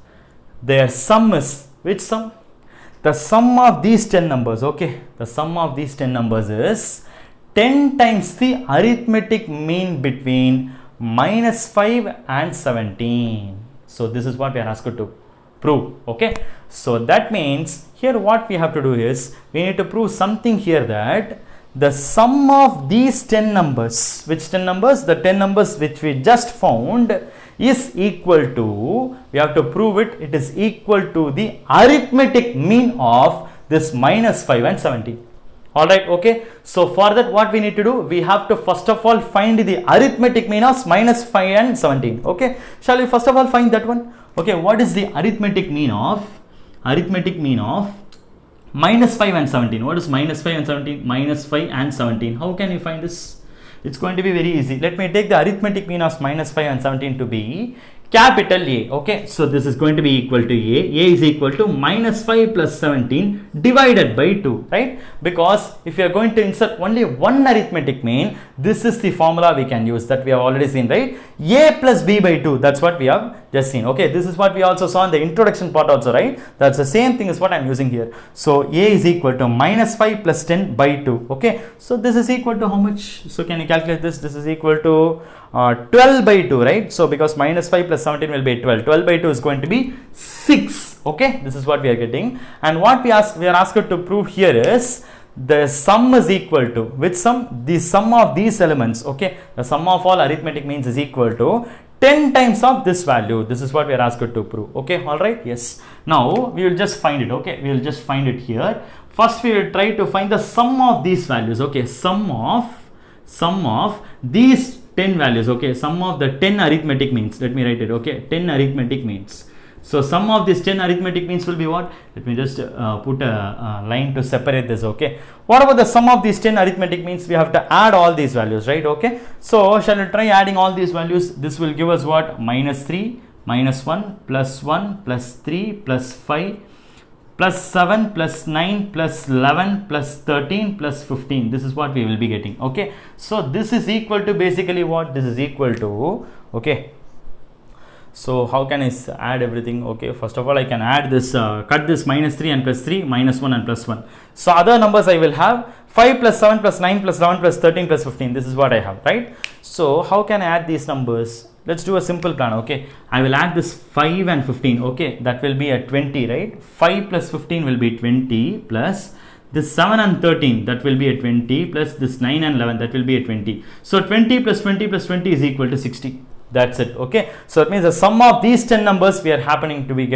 which sum? The sum of these 10 numbers. Okay. The sum of these 10 numbers is 10 times the arithmetic mean between minus 5 and 17. So this is what we are asked to prove. Okay. So that means here what we have to do is we need to prove something here, that the sum of these 10 numbers, which 10 numbers? The 10 numbers which we just found is equal to, we have to prove it, it is equal to the arithmetic mean of this minus 5 and 17. Alright, okay. So for that, what we need to do? We have to first of all find the arithmetic mean of minus 5 and 17. Okay. Shall we first of all find that one? Okay, what is the arithmetic mean of minus 5 and 17? What is minus 5 and 17? Minus 5 and 17. How can you find this? It's going to be very easy. Let me take the arithmetic mean of minus 5 and 17 to be capital A. Okay, so this is going to be equal to A. A is equal to minus 5 plus 17 divided by 2, right? Because if you are going to insert only one arithmetic mean, this is the formula we can use that we have already seen, right? A plus B by 2, that's what we have just seen. Okay, this is what we also saw in the introduction part also, right? That's the same thing is what I'm using here. So A is equal to minus 5 plus 10 by 2. Okay, so this is equal to how much? So can you calculate this? This is equal to 12 by 2, right? So because minus 5 plus 17 will be 12. 12 by 2 is going to be 6. Okay, this is what we are getting. And what we are asked to prove here is the sum is equal to, which sum? The sum of these elements. Okay, the sum of all arithmetic means is equal to 10 times of this value. This is what we are asked to prove. Okay, all right. Yes. Now we will just find it. Okay, we will just find it here. First we will try to find the sum of these values. Okay, sum of these 10 values. Okay, sum of the 10 arithmetic means. Let me write it. Okay, 10 arithmetic means. So sum of these 10 arithmetic means will be what? Let me just put a line to separate this. Okay, what about the sum of these 10 arithmetic means? We have to add all these values, right? Okay, so shall we try adding all these values? This will give us what? Minus 3, minus 1, plus 1, plus 3, plus 5, plus 7, plus 9, plus 11, plus 13, plus 15. This is what we will be getting. Okay, so this is equal to basically what? This is equal to, okay, so how can I add everything? Okay, first of all I can add this, cut this minus 3 and plus 3, minus 1 and plus 1. So other numbers I will have 5 plus 7 plus 9 plus 11 plus 13 plus 15. This is what I have, right? So how can I add these numbers? Let's do a simple plan. Okay, I will add this 5 and 15. Okay, that will be a 20, right? 5 plus 15 will be 20, plus this 7 and 13, that will be a 20, plus this 9 and 11, that will be a 20. So 20 plus 20 plus 20 is equal to 60. That's it. Okay, so it means the sum of these 10 numbers we are getting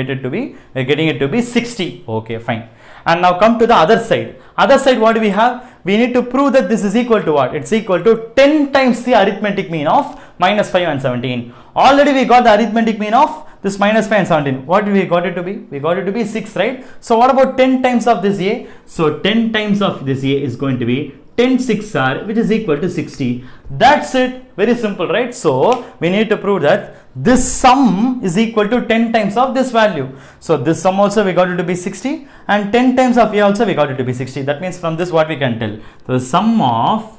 it to be 60. Okay, fine. And now come to the other side. Other side, what do we have? We need to prove that this is equal to what? It's equal to 10 times the arithmetic mean of minus 5 and 17. Already we got the arithmetic mean of This minus 5 and 17. What we got it to be? We got it to be 6, right? So what about 10 times of this A? So 10 times of this A is going to be 10 6 are, which is equal to 60. That's it. Very simple, right? So we need to prove that this sum is equal to 10 times of this value. So this sum also we got it to be 60, and 10 times of A also we got it to be 60. That means from this what we can tell? The sum of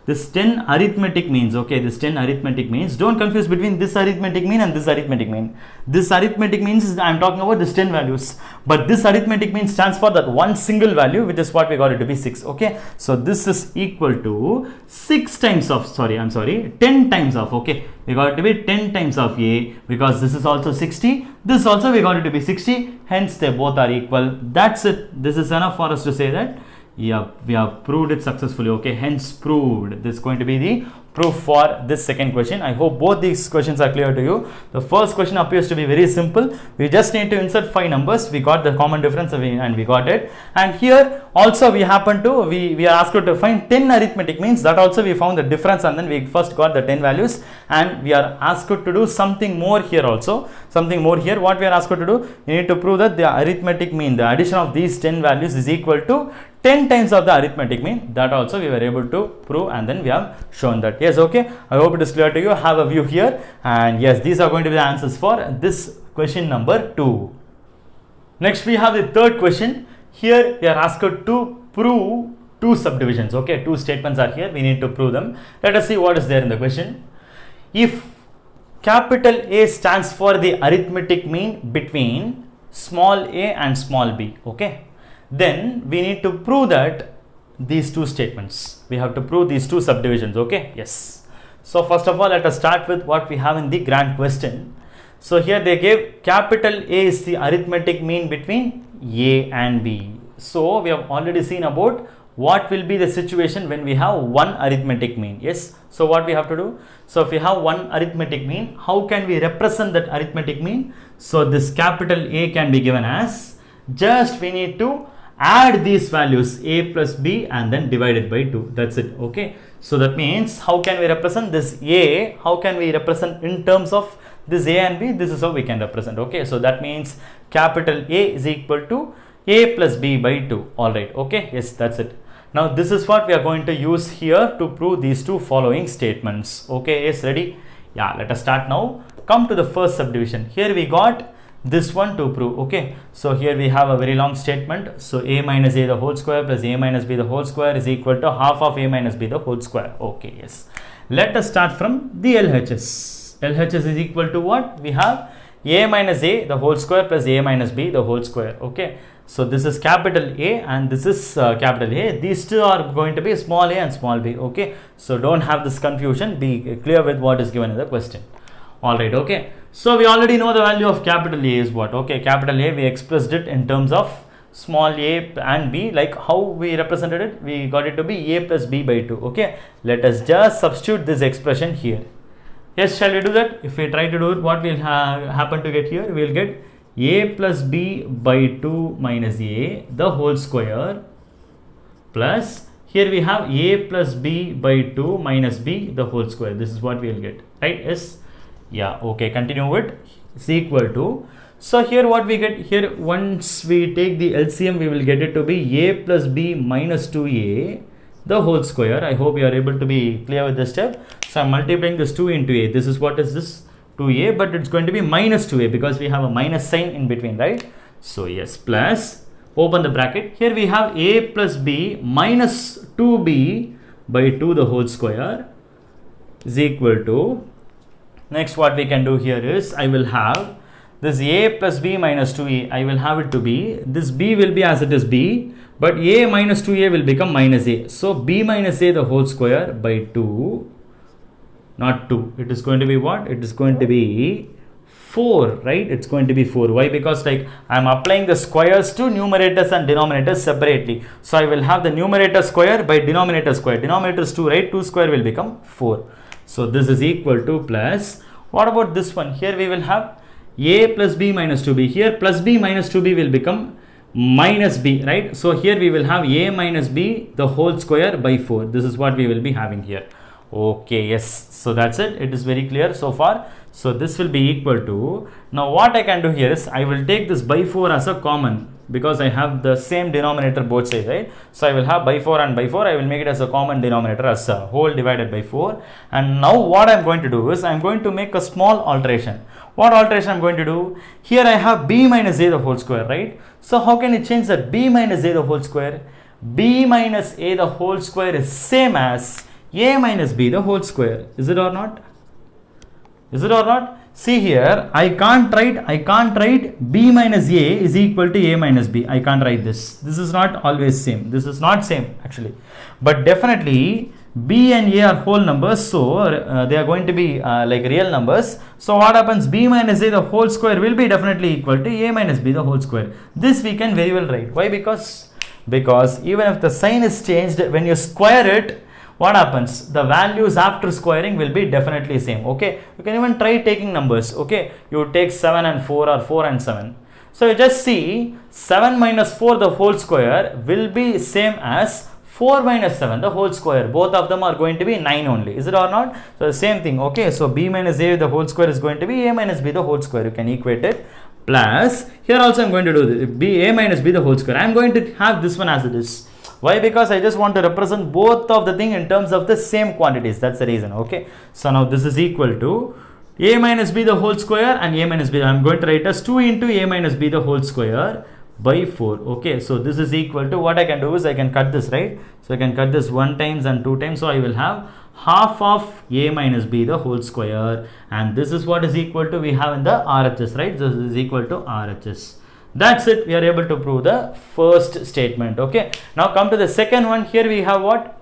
this 10 arithmetic means, okay, this 10 arithmetic means, don't confuse between this arithmetic mean and this arithmetic mean. This arithmetic means is, I am talking about this 10 values, but this arithmetic mean stands for that one single value, which is what we got it to be 6, okay. So this is equal to 6 times of, 10 times of, okay, we got it to be 10 times of A, because this is also 60, this also we got it to be 60, hence they both are equal. That's it. This is enough for us to say that yeah, we have proved it successfully, okay, hence proved. This is going to be the proof for this second question. I hope both these questions are clear to you. The first question appears to be very simple. We just need to insert 5 numbers. We got the common difference and we got it. And here also we happen to, we are asked to find 10 arithmetic means. That also we found the difference, and then we first got the 10 values, and we are asked to do something more here also. Something more here. What we are asked to do? We need to prove that the arithmetic mean, the addition of these 10 values is equal to 10 times of the arithmetic mean. That also we were able to prove, and then we have shown that. Yes, okay. I hope it is clear to you. Have a view here, and yes, these are going to be the answers for this question number 2. Next we have the third question. Here we are asked to prove 2 subdivisions. Okay, 2 statements are here. We need to prove them. Let us see what is there in the question. If capital A stands for the arithmetic mean between small a and small b, okay, then we need to prove that these 2 statements. We have to prove these 2 subdivisions, okay. Yes. So first of all, let us start with what we have in the grant question. So here they gave capital A is the arithmetic mean between A and B. So we have already seen about what will be the situation when we have one arithmetic mean. Yes. So what we have to do? So if we have one arithmetic mean, how can we represent that arithmetic mean? So this capital A can be given as, just we need to add these values A plus B and then divide it by 2. That's it. Okay. So that means how can we represent this A? How can we represent in terms of this A and B? This is how we can represent. Okay. So that means capital A is equal to A plus B by 2. All right. Okay. Yes, that's it. Now this is what we are going to use here to prove these 2 following statements. Okay. Yes, ready? Yeah, let us start now. Come to the first subdivision. Here we got this one to prove. Okay, so here we have a very long statement. So a minus a the whole square plus a minus b the whole square is equal to half of a minus b the whole square. Okay, yes. Let us start from the LHS. LHS is equal to what? We have a minus a the whole square plus a minus b the whole square. Okay, so this is capital A and this is capital A. These 2 are going to be small a and small b. Okay, so don't have this confusion. Be clear with what is given in the question. All right. Okay. So we already know the value of capital A is what? Okay, capital A, we expressed it in terms of small a and b. Like how we represented it, we got it to be a plus b by 2. Okay, let us just substitute this expression here. Yes, shall we do that? If we try to do it, what will happen to get here? We will get a plus b by 2 minus a the whole square, plus here we have a plus b by 2 minus b the whole square. This is what we will get, right? Yes. Yeah, okay, continue with is equal to. So here what we get here, once we take the LCM, we will get it to be a plus b minus 2a the whole square. I hope you are able to be clear with this step. So I'm multiplying this 2 into a. This is what is this 2a, but it's going to be minus 2a because we have a minus sign in between, right? So yes, plus open the bracket. Here we have a plus b minus 2b by 2 the whole square is equal to. Next what we can do here is, I will have this a plus b minus 2a, I will have it to be, this b will be as it is b, but a minus 2a will become minus a. So b minus a the whole square by 2, not 2, it is going to be what? It is going to be 4, right? It's going to be 4. Why? Because like I am applying the squares to numerators and denominators separately. So I will have the numerator square by denominator square. Denominator is 2, right? 2 square will become 4. So this is equal to plus, what about this one? Here we will have a plus b minus 2b. Here plus b minus 2b will become minus b, right? So here we will have a minus b the whole square by 4. This is what we will be having here. Okay, yes. So that's it. It is very clear so far. So this will be equal to, now what I can do here is I will take this by 4 as a common, because I have the same denominator both sides, right? So I will have by 4 and by 4, I will make it as a common denominator as a whole divided by 4. And now what I am going to do is I am going to make a small alteration. What alteration I am going to do? Here I have b minus a the whole square, right? So how can you change that b minus a the whole square? B minus a the whole square is same as a minus b the whole square. Is it or not? Is it or not? See here, I can't write b minus a is equal to a minus b. I can't write this. This is not always same. This is not same actually. But definitely b and a are whole numbers, so they are going to be like real numbers. So what happens? B minus a the whole square will be definitely equal to a minus b the whole square. This we can very well write. Why? Because even if the sign is changed, when you square it, what happens? The values after squaring will be definitely same. Okay, you can even try taking numbers. Okay, you take 7 and 4 or 4 and 7. So you just see 7 minus 4 the whole square will be same as 4 minus 7 the whole square. Both of them are going to be 9 only. Is it or not? So the same thing. Okay, so b minus a the whole square is going to be a minus b the whole square. You can equate it. Plus here also I am going to do this, b a minus b the whole square. I am going to have this one as it is. Why? Because I just want to represent both of the thing in terms of the same quantities. That's the reason. Okay, so now this is equal to a minus b the whole square and a minus b. I am going to write as 2 into a minus b the whole square by 4. Okay, so this is equal to, what I can do is I can cut this, right? So I can cut this 1 times and 2 times. So I will have half of a minus b the whole square, and this is what is equal to, we have in the RHS, right? This is equal to RHS. That's it. We are able to prove the first statement. Okay, now come to the second one. Here we have what?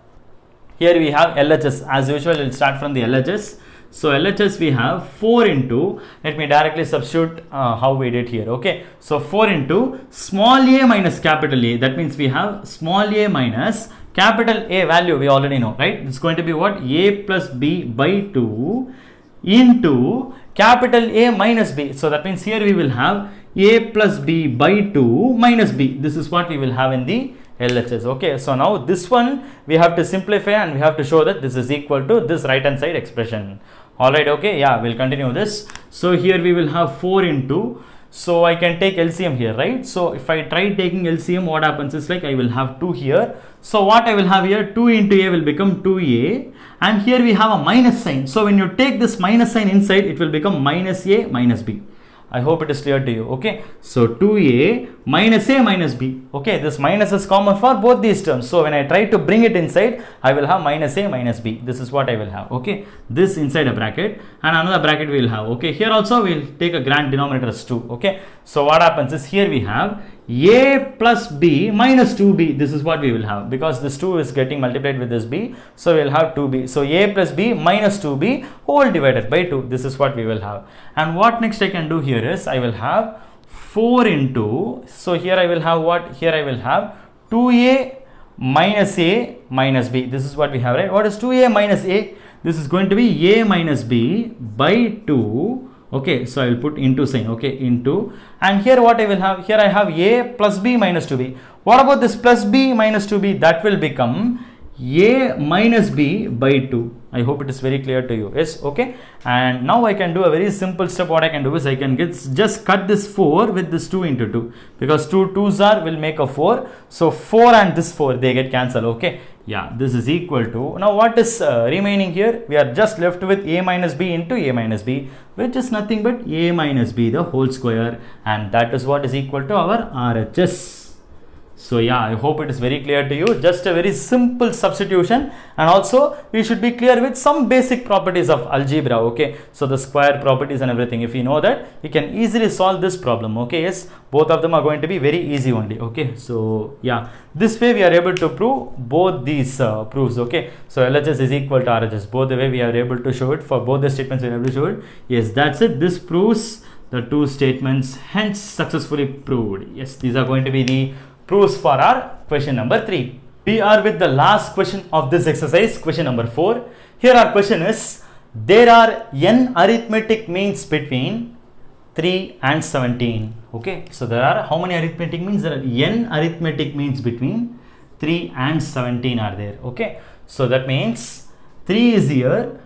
Here we have LHS. As usual, we'll start from the LHS. So LHS we have 4 into, let me directly substitute how we did here. Okay, so 4 into small a minus capital A. That means we have small a minus capital A value, we already know, right? It's going to be what? A plus b by 2 into capital A minus b. So that means here we will have a plus b by 2 minus b. This is what we will have in the LHS. Okay, so now this one we have to simplify and we have to show that this is equal to this right hand side expression. Alright, okay, yeah, we'll continue this. So here we will have 4 into, so I can take LCM here, right? So if I try taking LCM, what happens is like I will have 2 here. So what I will have here, 2 into a will become 2a, and here we have a minus sign. So when you take this minus sign inside, it will become minus a minus b. I hope it is clear to you. Okay, so 2a minus a minus b. Okay, this minus is common for both these terms. So when I try to bring it inside, I will have minus a minus b. This is what I will have. Okay, this inside a bracket and another bracket we will have. Okay, here also we will take a grand denominator as 2. Okay, so what happens is here we have a plus b minus 2b. This is what we will have, because this 2 is getting multiplied with this b, so we will have 2b. So a plus b minus 2b whole divided by 2. This is what we will have. And what next I can do here is I will have 4 into, so here I will have what? Here I will have 2a minus a minus b. This is what we have, right? What is 2a minus a? This is going to be a minus b by 2. Okay, so I will put into sign. Okay, into, and here what I will have? Here I have a plus b minus 2b. What about this plus b minus 2b? That will become a minus b by 2. I hope it is very clear to you. Yes, okay. And now I can do a very simple step. What I can do is I can just cut this 4 with this 2 into 2, because 2 2s are will make a 4. So 4 and this 4, they get cancelled. Okay, yeah, this is equal to, now what is remaining here? We are just left with a minus b into a minus b, which is nothing but a minus b the whole square, and that is what is equal to our RHS. So yeah, I hope it is very clear to you. Just a very simple substitution, and also we should be clear with some basic properties of algebra. Okay, so the square properties and everything, if you know that, you can easily solve this problem. Okay, yes, both of them are going to be very easy only. Okay, so yeah, this way we are able to prove both these proofs. Okay, so LHS is equal to RHS. Both the way we are able to show it for both the statements, we are able to show it. Yes, that's it. This proves the two statements, hence successfully proved. Yes, these are going to be the proofs for our question number 3. We are with the last question of this exercise, question number 4. Here our question is, there are n arithmetic means between 3 and 17. Okay, so there are how many arithmetic means? There are n arithmetic means between 3 and 17 are there. Okay, so that means 3 is here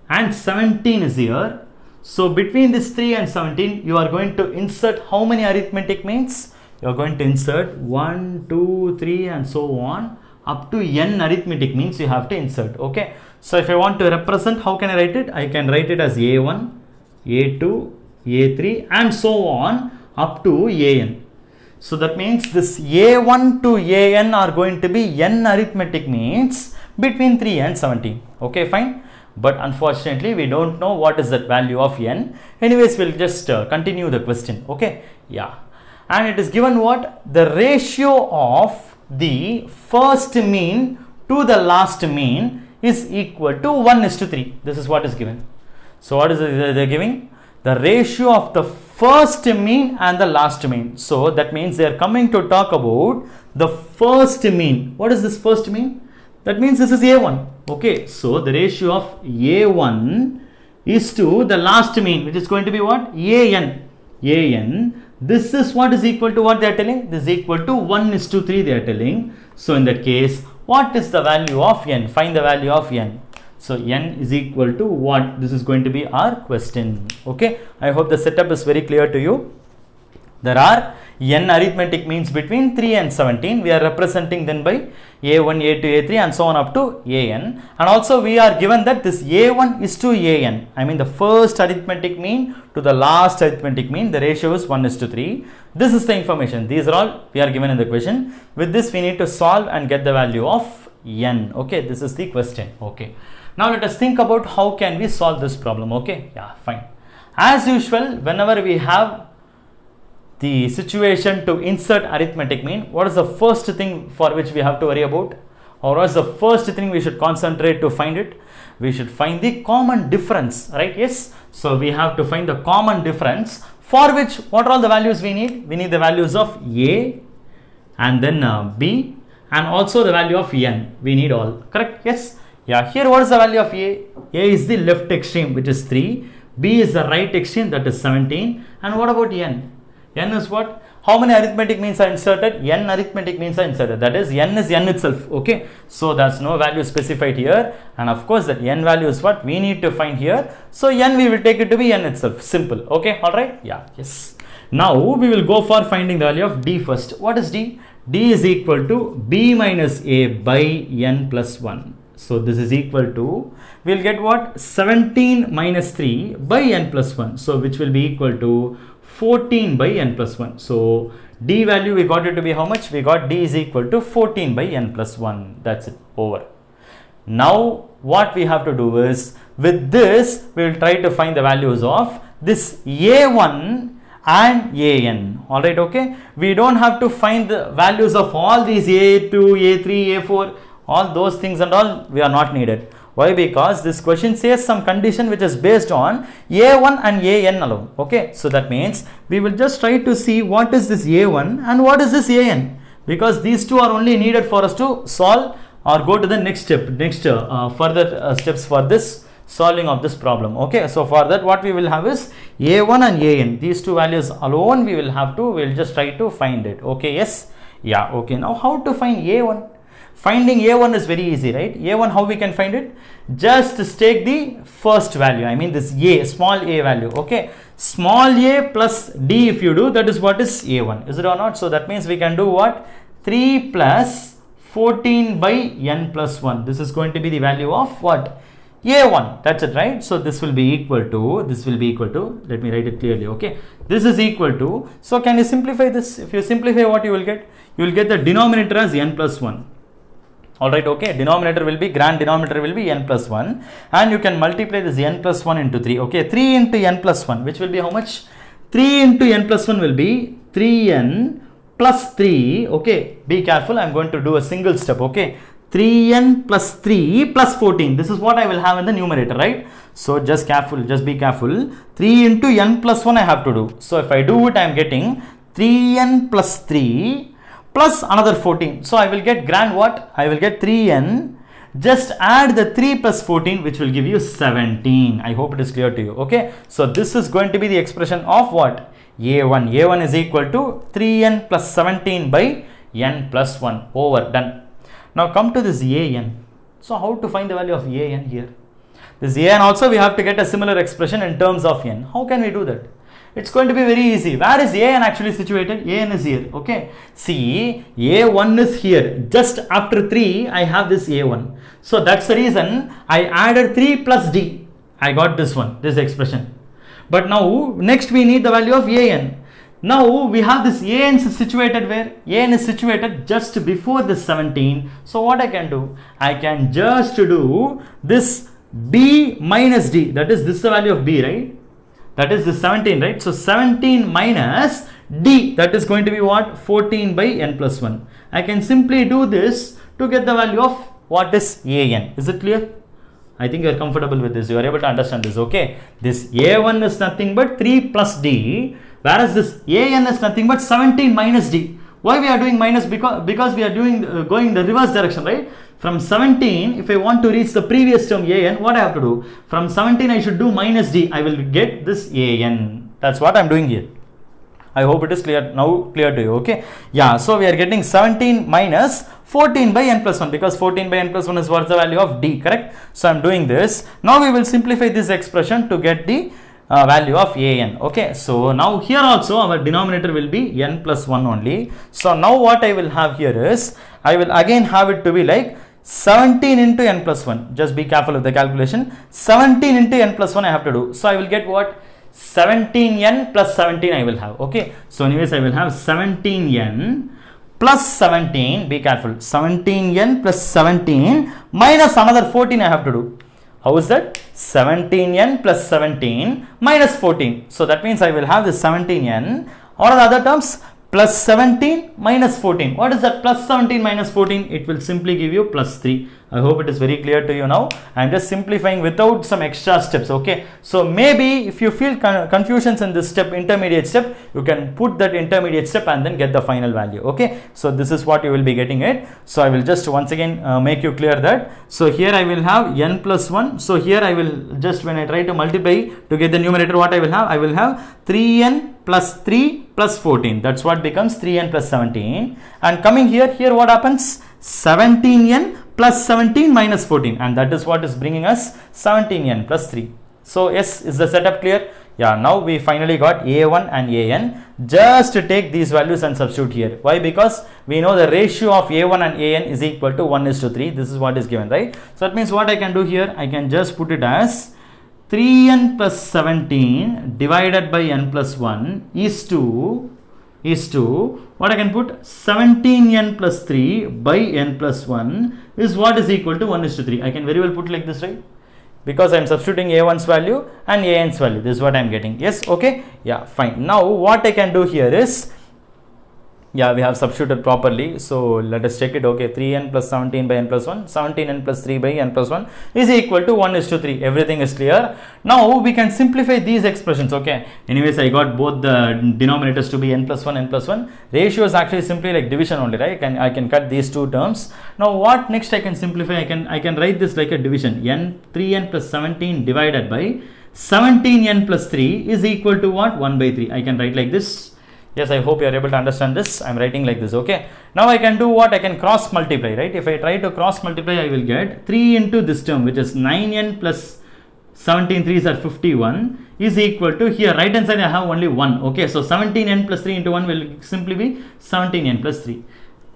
and 17 is here. So between this 3 and 17, you are going to insert how many arithmetic means? You are going to insert 1, 2, 3 and so on. Up to n arithmetic means you have to insert. Okay. So if I want to represent, how can I write it? I can write it as A1, A2, A3 and so on up to AN. So that means this A1 to AN are going to be n arithmetic means between 3 and 17. Okay, fine. But unfortunately, we don't know what is that value of n. Anyways, we'll just continue the question. Okay, yeah. And it is given what? The ratio of the first mean to the last mean is equal to 1:3. This is what is given. So what is it they're giving? The ratio of the first mean and the last mean. So that means they are coming to talk about the first mean. What is this first mean? That means this is A1. Okay, so the ratio of A1 is to the last mean, which is going to be what? AN. AN. This is what is equal to what they are telling? This is equal to 1:3 they are telling. So in that case, what is the value of n? Find the value of n. So n is equal to what? This is going to be our question. Okay, I hope the setup is very clear to you. There are n arithmetic means between 3 and 17. We are representing then by A1, A2, A3 and so on up to AN. And also we are given that this A1 is to AN. I mean the first arithmetic mean to the last arithmetic mean. The ratio is 1:3. This is the information. These are all we are given in the question. With this we need to solve and get the value of n. Okay, this is the question. Okay. Now let us think about how can we solve this problem. Okay, yeah, fine. As usual, whenever we have the situation to insert arithmetic mean, what is the first thing for which we have to worry about? Or what is the first thing we should concentrate to find it? We should find the common difference, right? Yes. So we have to find the common difference, for which what are all the values we need? We need the values of A and then B and also the value of n. We need all, correct? Yes. Yeah, here what is the value of A? A is the left extreme, which is 3. B is the right extreme, that is 17. And what about n? N is what? How many arithmetic means are inserted? N arithmetic means are inserted. That is, n is n itself. Okay. So there's no value specified here. And of course, that n value is what we need to find here. So n we will take it to be n itself. Simple. Okay. All right. Yeah. Yes. Now we will go for finding the value of d first. What is d? D is equal to b minus a by n plus 1. So this is equal to, we'll get what? 17 minus 3 by n plus 1. So which will be equal to 14 by n plus 1. So d value we got it to be how much? We got d is equal to 14 by n plus 1. That's it. Over. Now what we have to do is, with this we will try to find the values of this a1 and an. Alright, okay. We don't have to find the values of all these a2, a3, a4. All those things and all we are not needed. Why? Because this question says some condition which is based on a1 and an alone. Okay, so that means we will just try to see what is this a1 and what is this an, because these two are only needed for us to solve or go to the next step, further steps for this solving of this problem. Okay, so for that what we will have is a1 and an. These two values alone we will have to, we will just try to find it. Okay, yes, yeah, okay. Now how to find a1? Finding a1 is very easy, right? A1, how we can find it? Just take the first value. I mean this a, small a value. Okay, small a plus d if you do, that is what is a1. Is it or not? So that means we can do what? 3 plus 14 by n plus 1. This is going to be the value of what? a1. That's it, right? So this will be equal to, this will be equal to, let me write it clearly. Okay, this is equal to, so can you simplify this? If you simplify, what you will get? You will get the denominator as n plus 1. Alright, okay, denominator will be, grand denominator will be n plus 1, and you can multiply this n plus 1 into 3. Okay, 3 into n plus 1, which will be how much? 3 into n plus 1 will be 3n plus 3. Okay, be careful, I am going to do a single step. Okay, 3n plus 3 plus 14. This is what I will have in the numerator, right? So just careful, just be careful. 3 into n plus 1 I have to do. So if I do it, I am getting 3n plus 3 plus another 14. So I will get grand what? I will get 3n. Just add the 3 plus 14, which will give you 17. I hope it is clear to you. Okay. So this is going to be the expression of what? a1. a1 is equal to 3n plus 17 by n plus 1. Over. Done. Now come to this an. So how to find the value of an here? This an also we have to get a similar expression in terms of n. How can we do that? It's going to be very easy. Where is an actually situated? An is here. Okay. See, a1 is here. Just after 3, I have this a1. So that's the reason I added 3 plus d. I got this one, this expression. But now, next we need the value of an. Now we have this an is situated where? An is situated just before this 17. So what I can do? I can just do this b minus d. That is this the value of b, right? That is the 17, right? So 17 minus d, that is going to be what? 14 by n plus 1. I can simply do this to get the value of what is an. Is it clear? I think you are comfortable with this. You are able to understand this, okay? This a1 is nothing but 3 plus d, whereas this an is nothing but 17 minus d. Why we are doing minus? Because we are doing going in the reverse direction, right? From 17, if I want to reach the previous term an, what I have to do? From 17, I should do minus d. I will get this an. That's what I am doing here. I hope it is clear now, clear to you, okay? Yeah, so we are getting 17 minus 14 by n plus 1, because 14 by n plus 1 is what's the value of d, correct? So I am doing this. Now we will simplify this expression to get the value of an. Okay, so now here also our denominator will be n plus 1 only. So now what I will have here is, I will again have it to be like 17 into n plus 1. Just be careful with the calculation. 17 into n plus 1 I have to do. So I will get what? 17n plus 17 I will have. Okay, so anyways I will have 17n plus 17. Be careful. 17n plus 17 minus another 14 I have to do. How is that? 17n plus 17 minus 14. So that means I will have this 17n, or the other terms, plus 17 minus 14. What is that? Plus 17 minus 14? It will simply give you plus 3. I hope it is very clear to you now. I am just simplifying without some extra steps. Okay. So maybe if you feel confusions in this step, intermediate step, you can put that intermediate step and then get the final value. Okay. So this is what you will be getting it. So I will just once again make you clear that. So here I will have n plus 1. So here I will just, when I try to multiply to get the numerator, what I will have? I will have 3n plus 3 plus 14. That's what becomes 3n plus 17. And coming here what happens? 17n plus 17 minus 14, and that is what is bringing us 17n plus 3. So yes, is the setup clear? Yeah, now we finally got a1 and an. Just take these values and substitute here. Why? Because we know the ratio of a1 and an is equal to 1:3. This is what is given, right? So that means what I can do here, I can just put it as 3n plus 17 divided by n plus 1 is to what I can put? 17n plus 3 by n plus 1 is what is equal to 1:3. I can very well put like this, right? Because I am substituting a1's value and an's value. This is what I am getting. Yes, okay? Yeah, fine. Now what I can do here is, yeah, we have substituted properly. So let us check it. Okay, 3n plus 17 by n plus 1, 17n plus 3 by n plus 1 is equal to 1:3. Everything is clear. Now we can simplify these expressions. Okay, anyways, I got both the denominators to be n plus 1, n plus 1. Ratio is actually simply like division only, right? I can cut these two terms. Now what next I can simplify? I can write this like a division. 3n plus 17 divided by 17n plus 3 is equal to what? 1/3. I can write like this. Yes, I hope you are able to understand this. I am writing like this, okay. Now I can do what? I can cross multiply, right? If I try to cross multiply, I will get 3 into this term, which is 9n plus 17 3s are 51 is equal to, here right hand side I have only 1, okay. So 17n plus 3 into 1 will simply be 17n plus 3.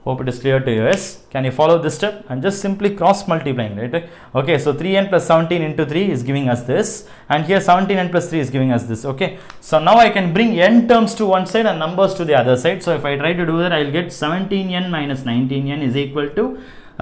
Hope it is clear to you. Yes, can you follow this step? I'm just simply cross multiplying, right? Okay, so 3n plus 17 into 3 is giving us this, and here 17n plus 3 is giving us this. Okay, so now I can bring n terms to one side and numbers to the other side. So if I try to do that, I will get 17n minus 19n is equal to,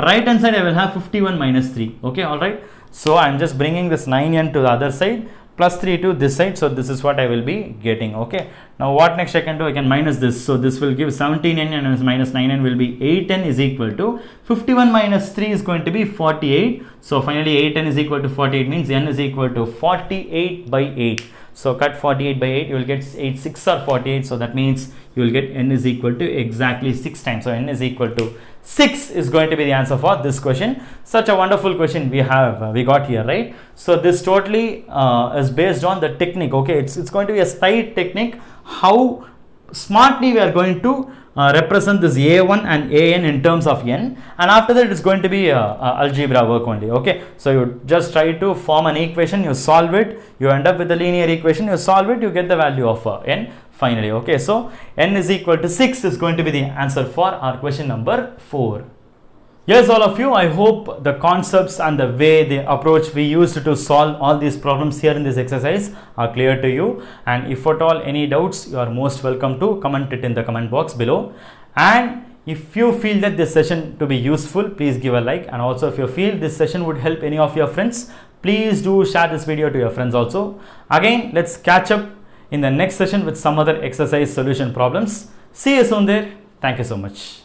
right hand side I will have 51 minus 3. Okay, all right. So I'm just bringing this 9n to the other side plus 3 to this side. So this is what I will be getting. Okay, now what next I can do? I can minus this. So this will give 17n and minus 9n will be 8n is equal to 51 minus 3 is going to be 48. So finally 8n is equal to 48 means n is equal to 48 by 8. So cut 48 by 8, you will get 8 6 or 48. So that means you will get n is equal to exactly 6 times. So n is equal to 6 is going to be the answer for this question. Such a wonderful question we got here, right? So this totally is based on the technique. Okay, it's going to be a tight technique, how smartly we are going to represent this a1 and an in terms of n, and after that it's going to be algebra work only. Okay, so you just try to form an equation, you solve it, you end up with a linear equation, you solve it, you get the value of n finally. Okay, so n is equal to 6 is going to be the answer for our question number 4. Yes, all of you, I hope the concepts and the way, the approach we used to solve all these problems here in this exercise are clear to you. And if at all any doubts, you are most welcome to comment it in the comment box below. And if you feel that this session to be useful, please give a like. And also if you feel this session would help any of your friends, please do share this video to your friends also. Again, let's catch up in the next session with some other exercise solution problems. See you soon there. Thank you so much.